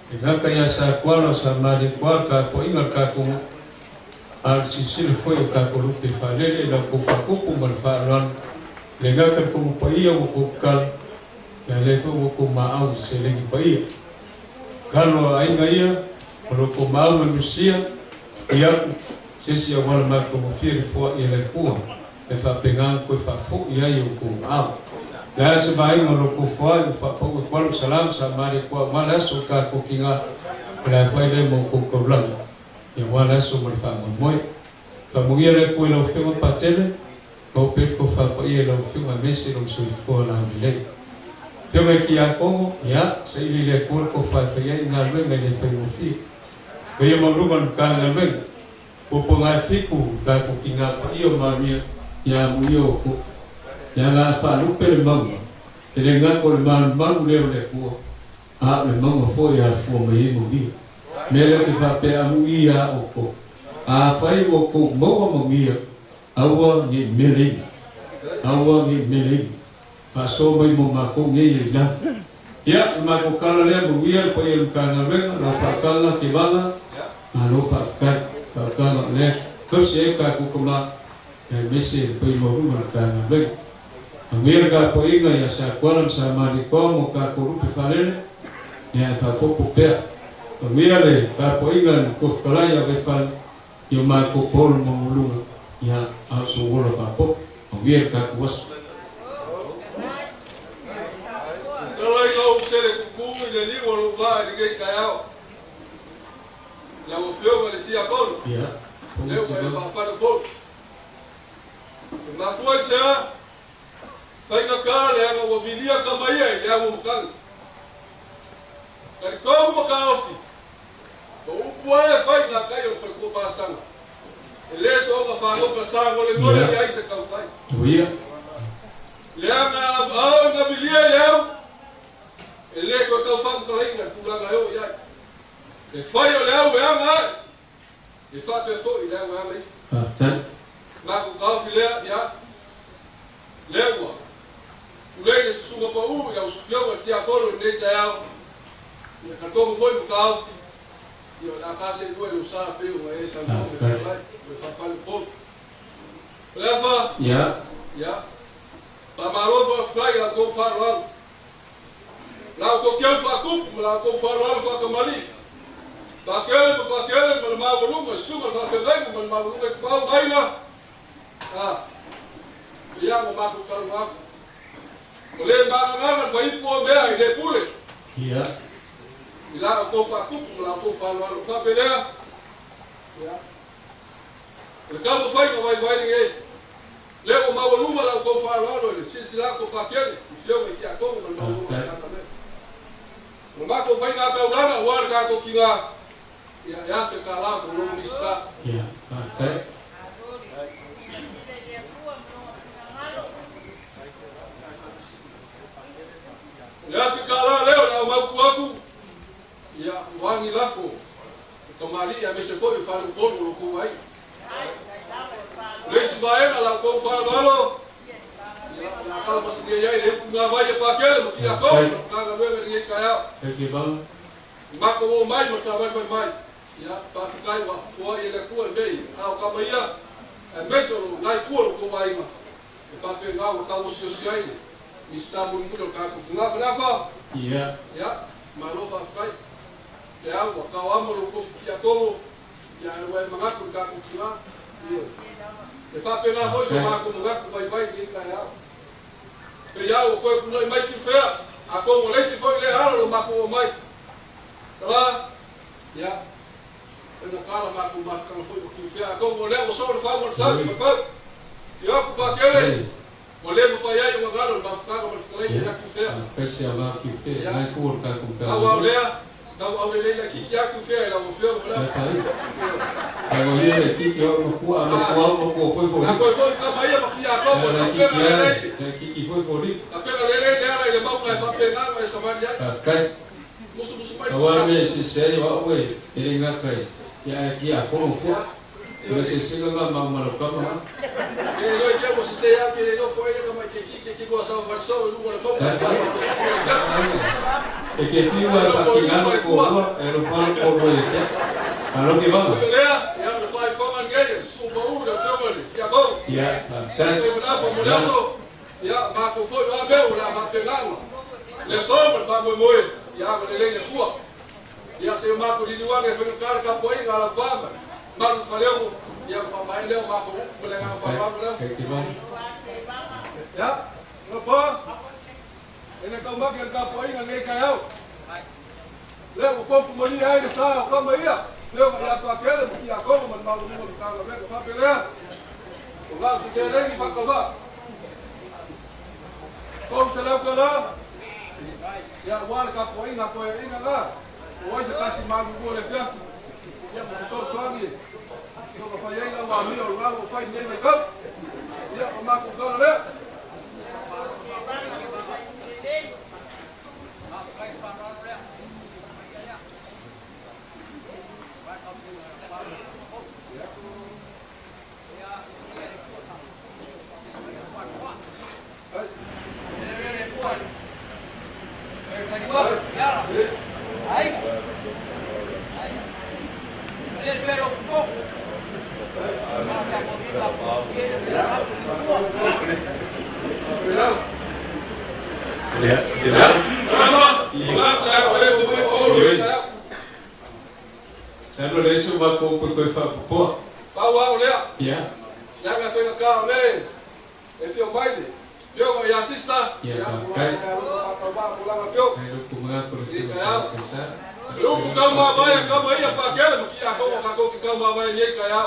Jika kaya saya kuala sama di kuala kau ingat aku al sisil foi o kakolu pe falele la ko fa ko mal faran le ga ka ko paia o ko kal ya le fo ko ma au se le paia kalo ai ngaia o ko ma au lucia ia se si o mal ma ko fier fo e le ko e fa pegan ko fa fo ia o ko au la se vai no ko fa po ko salam sa mari ko mala so ka ko kinga la foi le mo ko blanco yang wala so merfama moi kamuia le ko lo fema patele ko pe ko fa pa ia lo fema mesi lo so ko la mile pema ki ako ya sai le ko fa fa ia na le me le fa mo fi ko ia mo ruban ka na le ko po nga fiku ka ko kinga pa ia ma mia ya mu yo ko ya la fa lu pe mo ele nga ko man le ko a le mo fo ya fo me mo bi Mele ki fa pe amuia oko. A fai oko mo amuia. Awa ni mele. Awa ni mele. Paso mai mo mako ngi na. Ya ma ko kala le amuia ko el kana venga la fa kala ki bala. Alo fa ka kala le. Ko se ka ku kuma e mese pe mo ru kana venga. Amir ka po inga ya sa kwalam sa manikom ka kurupi falele ya fa popo pea. Amir le ka po inga ko kalaya be fal yo ma ko pol mongulunga ya asu wala fa pop. Amir ka was. Salai kau sere kuku ile liwa lupa ile kayao. La ofio le tia kol. Ya. Leo ka fa fa pol. Na kuasa kai ka kale nga wabilia kama yeye ya mukali. Kali ko makaofi. Ko upoe fai na kai o ko pasanga. Eleso nga fa ko pasanga le ngole ya isa ka pai. Tuia. Le nga au nga bilia leo. Ele ko ka fa ko ringa kulanga yo ya. Le fai o leo ya nga. Le fa pe fo ile nga mai. Ah, tan. Ma ko ka fi le ya. Leo Ulele susunga pa ya usukiwa tia kolo neta yao. Ya katongo foi mukao. Yo la casa duele usar pelo a esa no me fala. Me fala por. Leva. Ya. Ya. Pa marovo fly la go farwal. La ko keu fa kup, la ko farwal fa kamali. Pa keu mal ma volum, suma fa fedai mal ma volum pa baila. Ah. Ya mo ma ko farwal. Oleh bangangan fai po bea ile pule. Ya. Ila ko fa kup la ko fa lo ka pelea. Ya. Le ka mo fai ko vai nge. Le ko ma voluma la ko fa lo le sila ko fa kele. Sio me kia ko no no ka tambe. No ma ko fai na ka ulana war ka ko kinga. Ya te ka la ko no misa. Ya. Okay. Ya fikara leo na maku aku ya wangi lako kamali ya meseko ifanye bono ko ai lesi baena la ko fa lalo ya kala masini ya ile kuna vai pa kele mkia ko kana wewe ni kaya Ekibang. mako mo mai mo sabai mai ya pa kai wa ko ile ko bei au kama ya meso ngai ko ai ma pa pe ngau ka usio siai Isa mulu ka kunga kenapa? Iya. Ya, malo ka kai. Ya, wa ka wa mo ko ya ko ya wa mangaku ka kunga. Iyo. E fa pena ho so ma ko mangaku vai ni ka ya. Pe ya o ko no mai ki fea. A ko mo lesi foi le alo ma ko mai. Tala. Ya. Ena kala ma ko ma ka foi ki fea. Ko mo le o so fa mo sa ki fa. Ya ko ba kele. Oleh mufayai wangalo bafaka mafkalai ya kufea. Pesi ama kifea na kurka kufea. Au lele kiki ya kufea la mufea wala. Au lele kiki ya mkua na kwa foi foi. Na kwa kama hiyo makia kwa na kiki foi foi. Kapela lele dela ile mambo ya fapena na samadi ya. Kai. Musu mai. Awal me siseri wa we ile ngakai. Ya kia kono fu. Ile sisi kama mama kama. Ele não quer você ser aqui, ele não pode como que gostava de só o número bom. É que fica patinando com o era o falo por ele. Alô que vamos. Ya no fai fama ninguém, suba da family. Ya bom. Ya, Sai de mudar para mulher. Ya, Marco foi lá meu, lá vai pegando. Le sombra para moi. Ya, ele lenha tua. Ya se o Marco de Duane foi no cara capoi na Alabama. Marco falou ya pamain leo Marco boleh ngapa leo. Ya, ngapa? Ini kau mak yang kau poin ngai kau. Leo kau pemuli ai sa kau mai ya. Leo ya kau kele ya kau man mau mau kau leo kau pele. Ulah susah ni pak kau. Kau selap kau. Ya wal kau poin apa ini ngah. Oi sekasih magu boleh dia. Ya betul suami. Kalau payah yang wami orang mau fight ni mereka, dia maku kau le. Saya lo leso ba ko fa po. Pau lea. Ya. Ya me fui acá le. E fio baile. Yo e assista. Ya. Kai. Ai ko mga ko kesa. Eu ku kama vai kama ia pa kele ki a ko ki kama vai ni ka ya.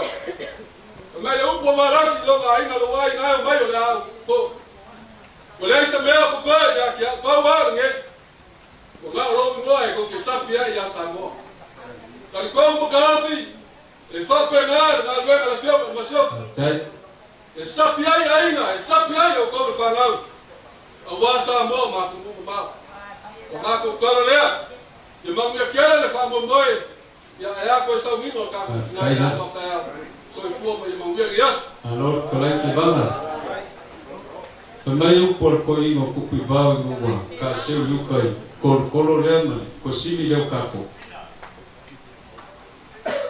Mai eu po marasi lo ai na lo ai na mai o la. Ko. Ko le se me ko ko ya ki pa wa nge. Ko la ro no ai ko ki sapia ya samo. Kali ko mo kafi. E fa penar na luega la fio ma sio. E sapia ai na, e sapia o ko fa ngau. O wa sa mo ma ku ma. O ma ku ko le. E ma me quer le fa mo moi. Ya ko sa mi no ka na ya so ta. So e fu mo e ma me rias. Alor ko lai ki banga. Mai o por ko ingo ku pivao ingo ka se u kai. Kor kolo le ko simi le ka ko.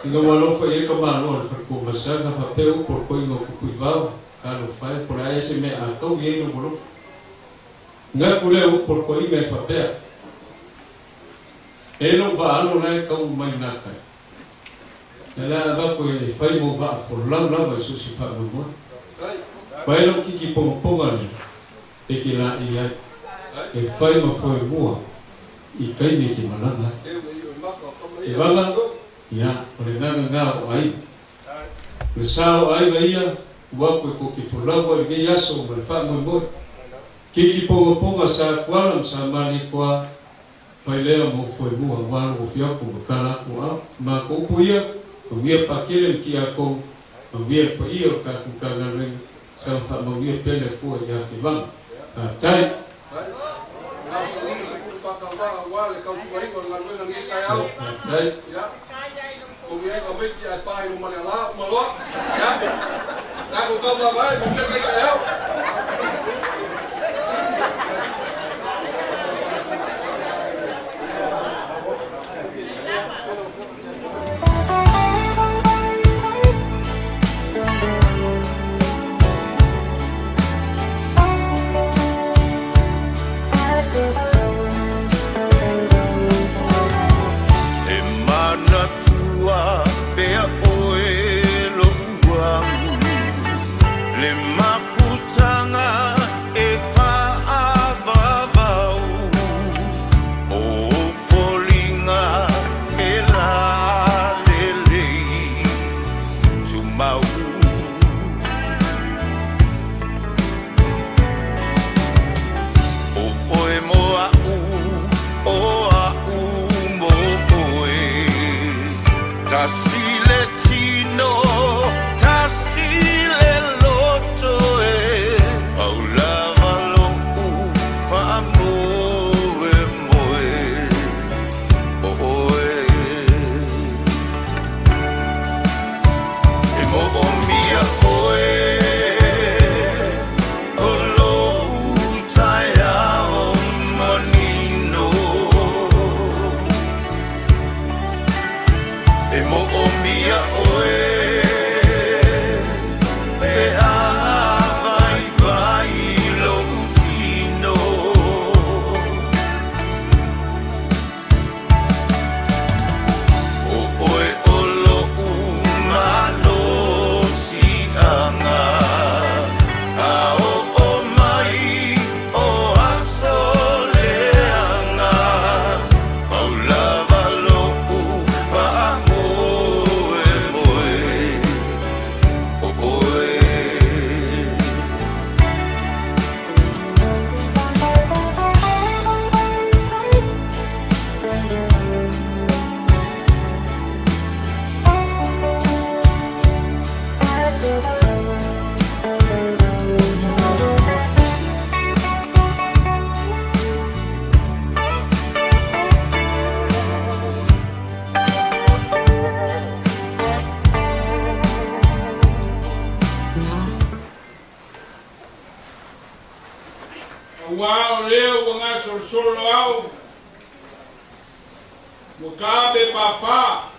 Inga walo fa ye ka malo fa ko masana fa peu por ko ingo ku kuivao kalo fa por aí se me a to ye no bolo nga kule u por ko inga fa pe elo va alo na ka u mai na ka ela va ko e fa mo va for la va su si fa mo pa elo ki pom ni e ki la ia e fa mo foi mo I kai ni ki malanga e vanga ya, oleh nganga ai. Pesau ai ia, wa ko ki fulawa ge yaso mo fa mo mo. Ki ponga sa kwala sa mani kwa pailea mo foi mo wa o fio ko kala ko ma ko puia, ko via pakele ki ako, ko via pa io ka ku kanga ren sa fa mo via pele ko ya ki vang. Tai Kemudian kami di apa yang malah ya, aku kau bawa mungkin kita ya. Wow, leo mga sursulaw. Mukabe papa.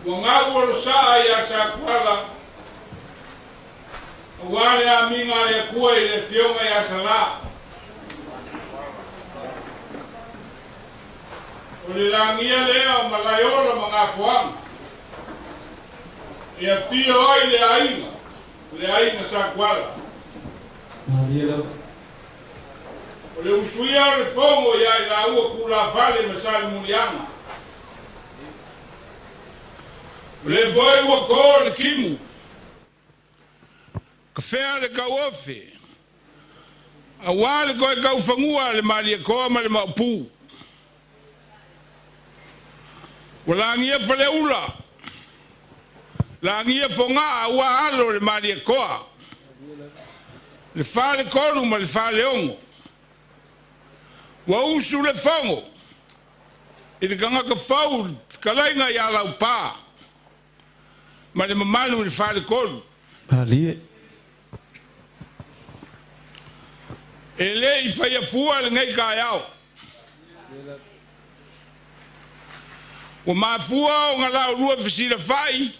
Mga ursa ya sa kwala. Wale aminga le kua i le fionga i asala. O le langia lea o malayola mga fuang. Ia fio ai le ainga sa kuala. O le usuia le fongo ia i la ua kura fale masali murianga. O le voi ua kō le kimu. Ka whea le kau ofe. A wale koe kau whangua le maria koa ma le maupu. O langia whale ula. Langia whonga a ua alo le maria koa. Le whale koru ma le whale ongo. Wa usu le whango. I le kanga ka whau kalainga i ala upā. Ma le mamalu le whale koru. Palie. E le I whaia fua le ngai kai au. O mafua o ngā lau rua whisira whai.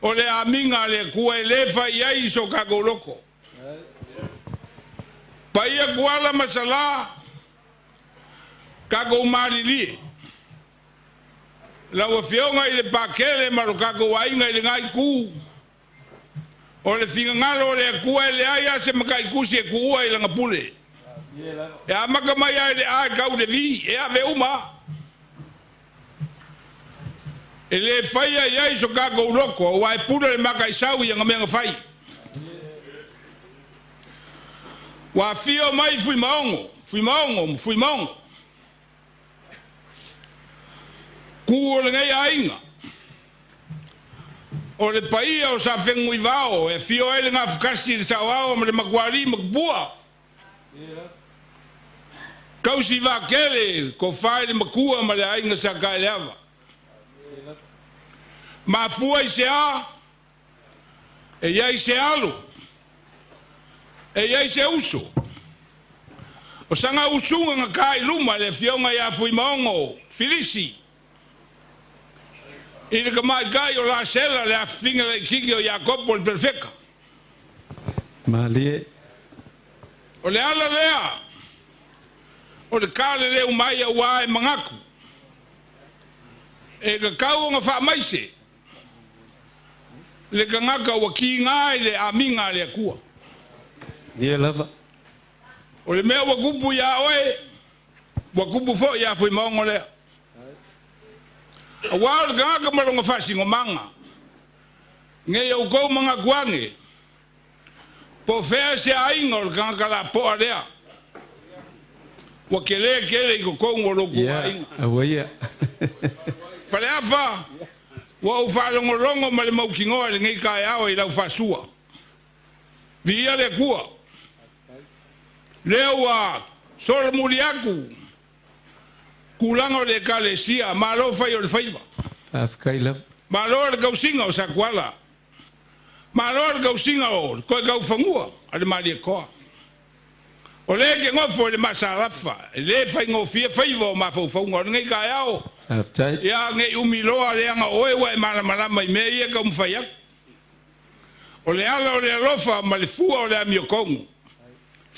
O le aminga le kua e le whai ai so kako loko. Paia kuala masala. Kako marili. Lau a whionga I le pakele maro kako wainga I le ngai kū. O le thinga ngalo le kua le aia se makai kusi e kuua I langa pule. E a maka mai ai le ai kau le vi, e a ve uma. E le whaia iai so kako uroko, o ai pura le makai sau I anga mea whai. Wa fio mai fui maongo. Kuo le ngai ainga. O le paia o sa whengu I vao, e fio ele ngā whakasi le sa wao ma le makuari makbua. Kausi wā kele, ko whae le makua ma le ainga sa kai leawa. Ma fua I se a, e iai se alu, e iai se uso. O sanga usunga ngā kai luma le fionga ia fui maongo, filisi. I le kamai kai o la sela le afinga le kiki o Jacopo le perfeka. Malie. O le ala lea. O le kale le umai a wae mangaku. E ka kau nga wha maise. Le ka ngaka wa ki ngai le aminga le kua. Nia lava. O le mea wakupu ya oe. Wakupu fo ya fui maongo lea. A wāle ka ngaka maronga whasi ngomanga. Nge au kou mga kuange. Po whea se ainga o le ka ngaka la poa lea. Wa kele I ko kou ngoroku ainga. Awaia. Pale afa. Wa u whalongorongo ma le maukingoa le ngai kai awa I lau whasua. Via le kua. Leo wa sora muri aku. Kulango le kalesia, malo fai o le faiva. Afkai lava. Malo le gausinga o sa kuala. Malo le gausinga o koe gau whangua, ale maria koa. O le ke ngofo le masarafa, le fai ngofia faiva o mawhauwhaunga, o ngai kai ao. Aftai. Ia ngai umiloa le anga oe wa mana malama I mea ia ka umwhaiak. O le ala o le alofa ma le fua o le amiokongu.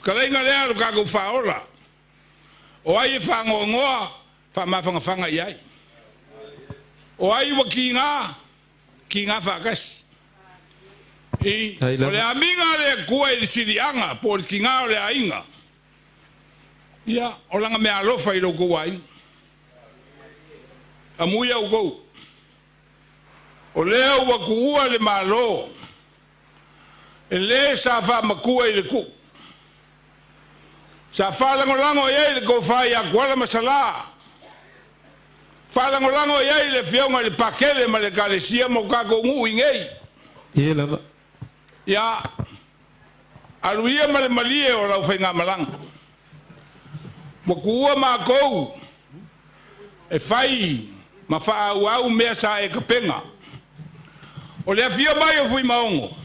Kalainga le alo kako whaola. O ai e whangongoa, pa mawhangawhanga iai. O ai wa ki ngā whakasi. O le aminga le kua I sirianga, po le ki ngā o le ainga. Ia, o langa mea alofa I roko wai. A muia u kou. O leo wa kuua le malo. E le sa wha makua I le ku. Sa whalangolango iai le kou whai a kuala masala. Whalangolango iai le whionga le pakele ma le kalesia mo kako ngu ingei. Ia lava. Ia, aluia ma le malie o lau whainga malanga. Mo kuua ma kou. E whai, ma wha au mea sa e kapenga. O le whio mai o fui maongo.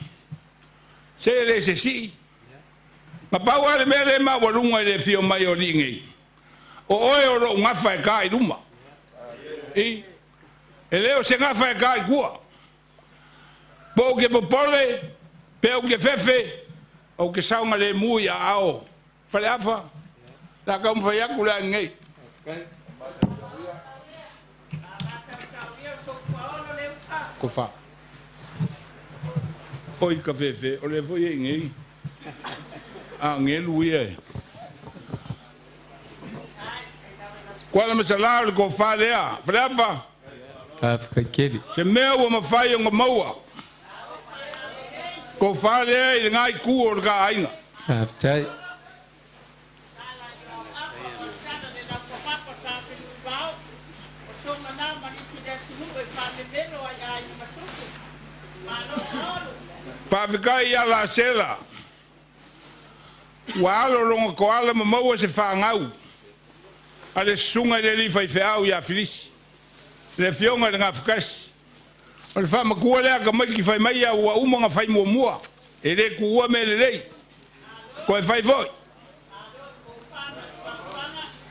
Se le se si. Ma paua le mea le ma walunga le whio mai o ringei. O oe o ro ngafa e kai ruma. E leo se ngafa e kai kua. Po ke popole, Pe o ke fefe, o ke saunga le mui a ao. Fale afa, la ka umwhai aku la ngei. Ko fa. Oi ka fefe, o le foi e ngei. A ngei lui e. Kuala masala o le ko fa lea, fale afa. Afrika keli. Se mea ua mawhai o ngā maua. Ko whare i ngai ku o ka ainga. Aftai. Whawhikai i ala sela. Wa alo ronga ko ala ma maua se whangau. Ale sunga le li whai whiau i a whirisi. Le fionga le ngā whakasi. O le wha makua lea ka mai ki whai mai a ua umanga whai mua mua. E re ku ua me le rei. Ko e whai voi.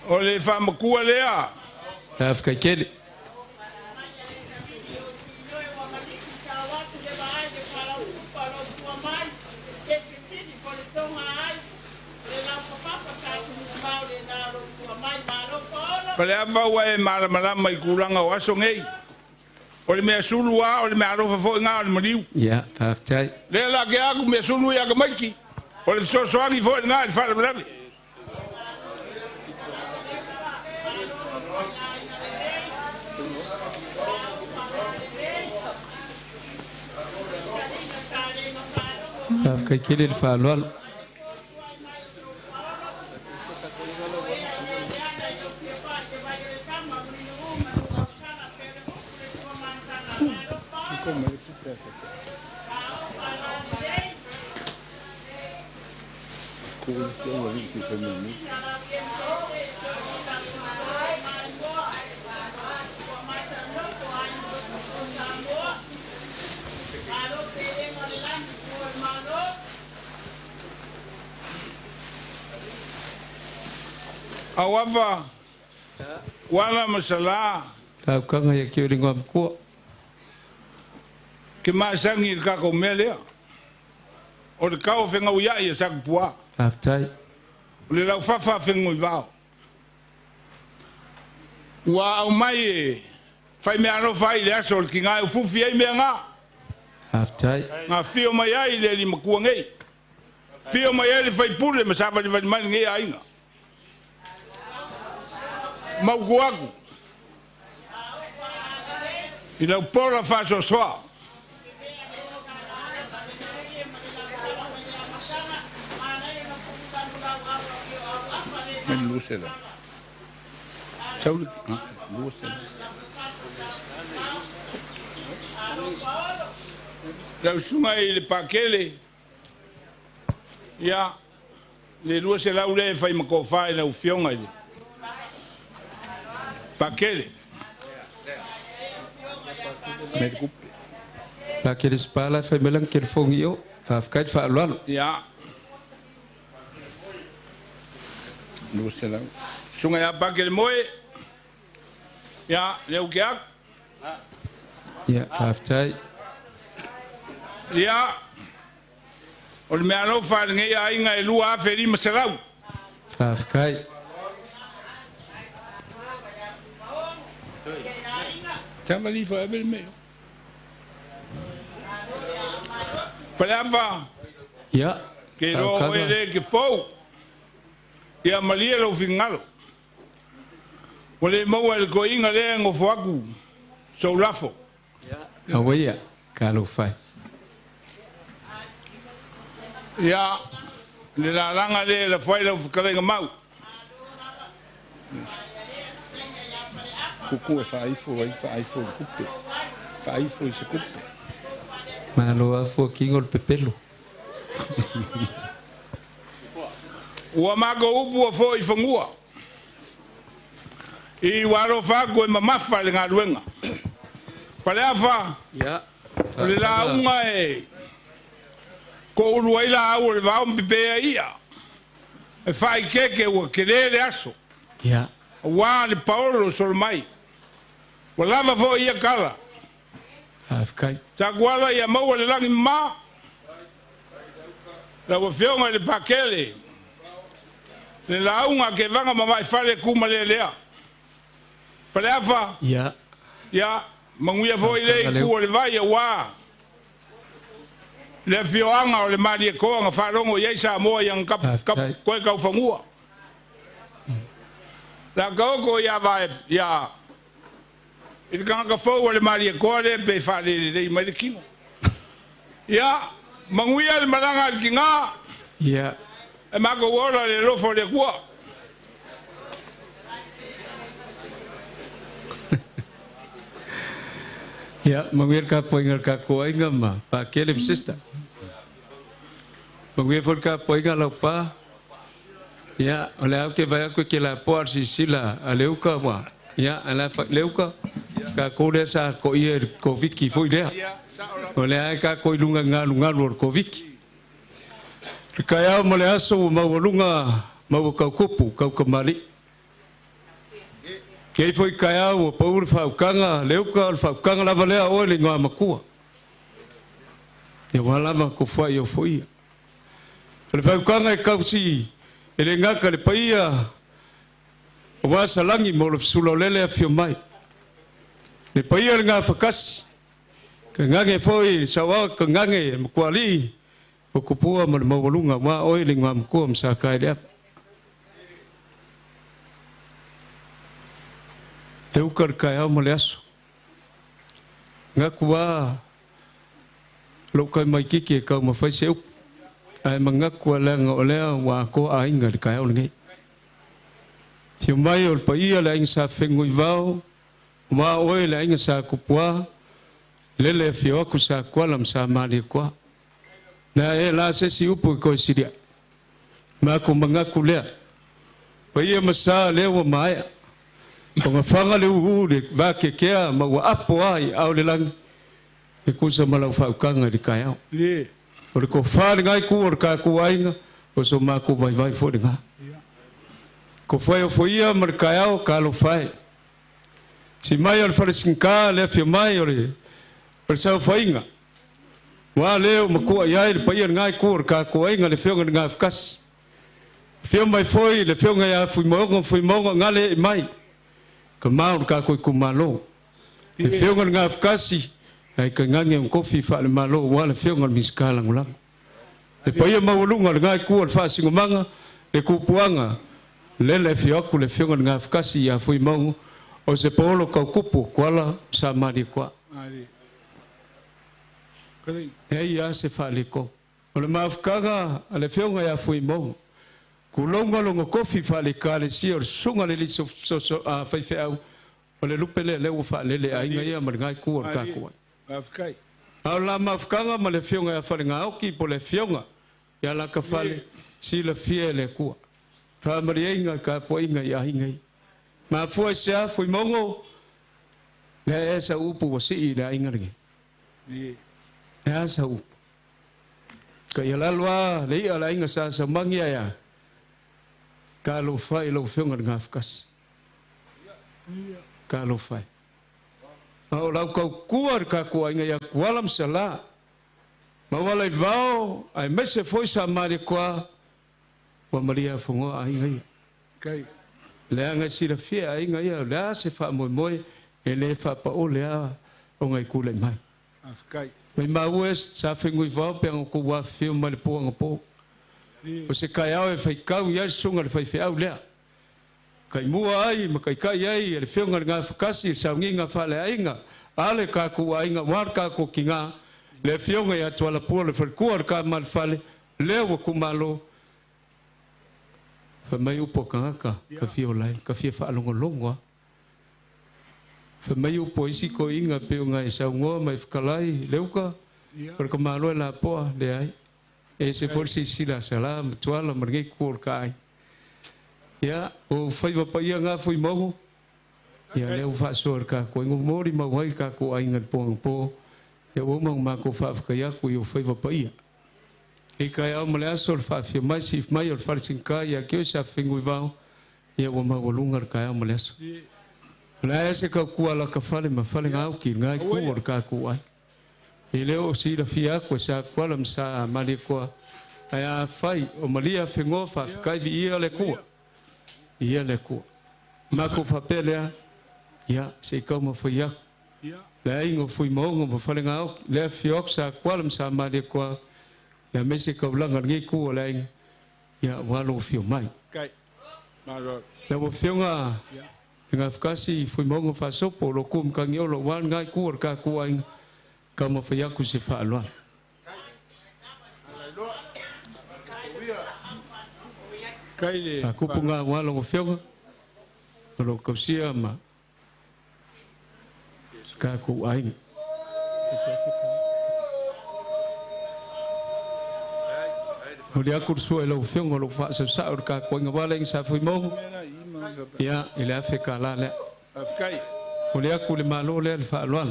O le wha makua lea. Afrika keli. Pale afa ua e malamalama i kuranga o aso ngei. O le mea sulu a, o le mea arofa fo ngā o le mariu. Ya, aftai. Le la ke aku mea sulu i aga maiki. O le soangi fo ngā i whare marawe. Afrika keli le whaloalo. Awafa, wala masala. Kanga ya kio ringo amkua. Ke maasangi i kako melea. O le kao whenga uia i a saku pua. Aftai. O le lau whawha whenga i vao. Ua au mai e, whai mea no whai le aso ki ngā ufufi ai mea ngā. Aftai. Ngā whio mai ai le li makua ngei. Whio mai ai le whai pule ma sāpa ni wani mani ngei ainga. Mauku aku. I lau pora whaso soa. Men lusela. Sauli, lusela. Lau sunga i le pakele. Ia, le lusela ule e whai mako whae na ufionga i le. Pakele. Pakele spala fai melang ke fongi yo. Afrika fa alwalo. Ya. Lusela. Sunga ya pakele moe. Ya, leu ke ak. Ya, aftai. Ya. O le mea no whae ngei a inga e lua a wheri masalau. Afrika. Tama li fa abel me. Palava. Ya. Ke ro ele ke fo. Ya malia lo fingalo. Ole mo el goinga le ngo foaku. So lafo. Ya. Awaya kalo fai. Ya. Le la langa le la foi lo kalenga mau. Kuku e whaifo kupe. Whaifo i se kupe. Malo a fo kingo le pepelo. Ua mako upu a fo i whangua. I waro whako e mamafa le ngā ruenga. Pale awha. Ya. O le la unga e. Ko uru ai la au le vau mpipea ia. E whai keke ua kerere aso. Ya. Wa le paolo sol mai. Wa lava fo ia kala. Afrika. Ta kuala ia maua le langi ma. La wafionga le pakele. Le launga ke vanga mama fale kuma le lea. Pale afa. Ya. Ya manguia foi le ku le vai wa. Le fioanga o le mali ko nga falongo ye sa mo yang kap ko ka fangua. La gogo ya vai ya. Il ka fo le mali ko le be fale le mai kingo. Ya manguia le malanga al kinga. Ya. E mago wora le lofo le kwa. Ya, mangwir ka poingal ka ko inga ma pa kelem sister. Mangwir for ka poingal lo pa. Ya, ole au ke vai ko ke la por si sila aleuka wa. Ya, ala fa leuka. Ka ko de sa ko ie ko viki foi de. Ole ai ka ko lunga nga lor ko viki. Ka ya mo le aso ma lunga ma ka kupu ka mali. Kei foi kaya o paur faukanga leuka o faukanga lava lea o le ngoa makua. E walama ko fai o foi. Le faukanga e kausi e le ngaka le paia o wasa langi mo le sulolele a fio mai. Le paia le ngā whakasi. Ka ngange foi sawa ka ngange mkuali o kupua mo le mawalunga wa o le ngoa makua msaka e lea. Eu carcaiau mo le aso. Ngā kua lau kai mai kiki e kau mawhai se upu. Ai ma ngā kua langa o lea wā ko a inga le kaiau le ngai. Tio mai o le pa ia le ainga sa whengui vau. Wā oe le ainga sa kupua. Lele fio aku sa kuala msa maali kua. Nā e la se si upu i koe siria. Mā ko ma ngā ku lea. Pa ia masa lea wa maia. O nga whanga le uhu le wake kea ma ua apo ai au le langi. E kusa malau whaukanga li kai au. O le ko whare ngai ku o le kai ku ainga o so mā ku vai fo le ngā. Ko whai o foia ma le kai au ka lo whai. Si mai o le whare sinka le fio mai o le sao whainga. Wā leo ma kua iai le paia ngai ku o le kai ku ainga le whionga ngā whakasi. Whio mai foi le whionga ia fui monga ngale i mai. Ka maur ka koe kumalo. E whionga ngā whakasi, ai ka ngange un kofi wha le malo, wale whionga miskala ngulang. E paia maulunga le ngai kua le whaasingo manga, le kupuanga, lele whioku le whionga ngā whakasi ia fui maungu, o se paolo kau kupu, kuala sa mari kua. E ia se wha le ko. O le mawhakanga, le whionga ia fui maungu. Kulonga longa kofi fa le kale si o sunga le so a fai fe au o le lupele le fa le ainga ia ma ngai ku o ka ku Afkai. au la mafkanga ma le fionga fa le ngau ki po le fionga ya la ka fale si le fie le ku fa marienga ka po inga ia inga ma foi sia foi mongo le esa upu o si da inga ngi esa upu ka ia la loa le ia la inga sa mangia ya Kalau fai lo whionga ngā whakas. Kalau fai. Au lau kau kuar ka kua inga ia kualam sa la. Mawalai vau, ai mese foi sa mare kua. Wa maria whongoa a inga ia. Kai. Lea ngai sira fia a inga ia. Lea se wha moe moe. E le wha pa o lea o ngai kule mai. Afkai. Mai maue sa whengui vau pe ango kua whio male puanga po. O se kai au e whai kau ia sunga le whai whiau lea. Kai mua ai, ma kai kai ai, e le whionga ngā whakasi, sau nginga whale ainga, ale ka kua ainga, war ka kua ki ngā, le whionga ia tuala pua le whalkua ka mal whale, lea wa kumalo, wha mai upo kangaka, ka whio lai, ka whio whaalonga longwa. Wha mai upo isi ko inga peo ngai sau ngoa mai whakalai, leuka, par ka malo e la poa, le ai. E se forse sila salam tuala marge kur kai ya o fai va paia nga foi mogo ya le fa sor ka ko ngo mori ma wai ka ko ai ngal pong po e o ma ko fa ka ya ko yo fai va paia e ka ya mo le asol fa fi mai sif mai o fa sin ka ya ke sa fingu va ya o ma volungar ka ya mo le so la ese ka ku ala ka fale ma fale nga ki nga ko ka ko ai e leo si la fia ko sa kwalam sa mali ko Aya fai o malia fengo fa kai vi ia le ku. Ia le ku. Ma ko fa pelea. Ya, se como foi ya. Le ingo foi mongo mo fale ngau le fiok sa kwalm sa ma de kwa. Ya me se ko langa ngi ku le. Ya walo fio mai. Kai. Ma ro. Le mo fio nga. Nga fkasi foi mongo fa sopo lo kum kangio lo wan ngai ku ka ku ai. Como foi ya ku se fa lo. Kai le. Aku punga walo fio. Lo ko sia ma. Ka ku ai. Dia kursu elo fiong lo fa sa sa ka ko ngawala sa foi mo. Ya ila fe kala le. Afkai. Dia ku le malo le fa alwal.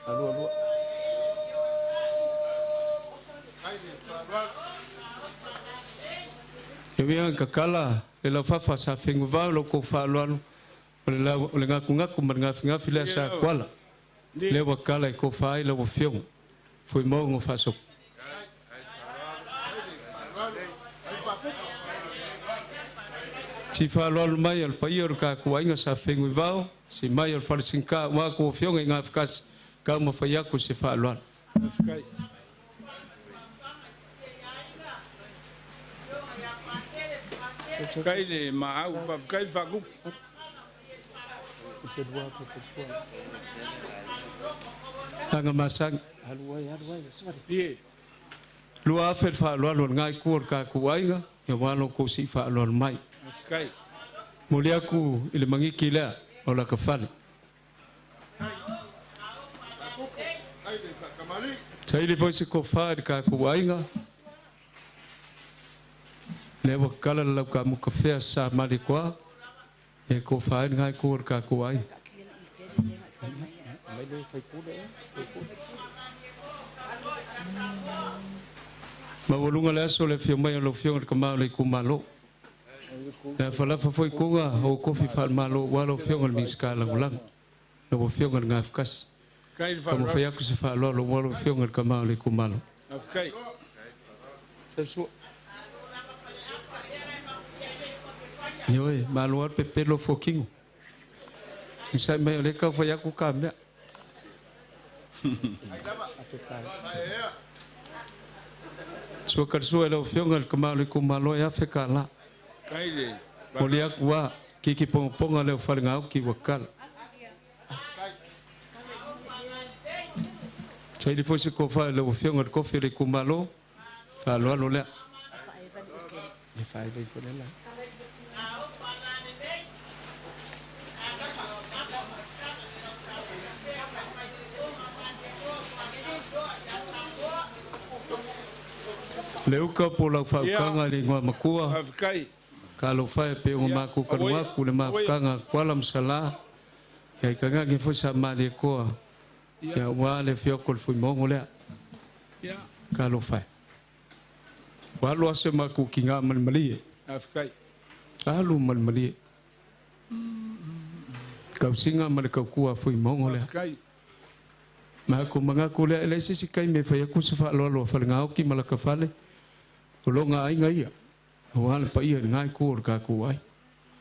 Alwal. Dia ka kala le fa fa sa fe ngwa lo ko fa alwal. Le ngaku ngaku ngafi le sa kwala. Le wakala ko fa ile wo fiong. Foi mo ngo fa so. Si fa lo mai al paio ka ku ainga sa fengu vao si mai al falsinka wa ko fiong nga fkas ka mo fa ya ku si fa lo Afkai. Kai le ma au fa kai fa ku. Anga masang Ye. lua fer fa lo ngai ku ka ku ainga ya wa lo ko si fa lo mai. Afkai. Mulia ku ile mangi kila ola ka fale. Tai le foi se ko fa ka ku ainga. Le wa kala la ka mu ka fe sa ma de kwa. E ko fa ngai ku ka ku ai. Ma volunga le so le fio mai lo fio ka ma le ku malo. Ya fala fa foi kunga o kofi fa malo walo fio ngal miskala ulang. Lo fio ngal ngafkas. Kai fa. Como foi aku se fa lo walo fio ngal ka ma le ku malo. Afkai. Sesu. Yoi, malo ar pepe lo fokingo. Sai mai le ka foi aku kambia. So kerso lo fio ngal ka ma le ku malo ya fe kala. Kai le. Molia kuwa kiki ponga le falinga ki wakal. Sai di fosi ko fa le fiong ko fi le kumalo fa lo le. Ni fa vai fo le la. Leu ka po la fa kanga le ngwa makua. Afkai. Kalau fai pe o maku kalua ku le mafkanga kwalam sala ya kanga ngi fo sa mali ko ya wale fio kol fu mo le Ya. kalau fai walu ase maku kinga mal mali Afkai. alu mal mali kau singa mal kau ku fu mo le Afkai. maku mangaku le sisi kai me fai ku se fa lo fa ngau ki malaka fale lo nga ai ngai wal pa ia ngai ku ka ku ai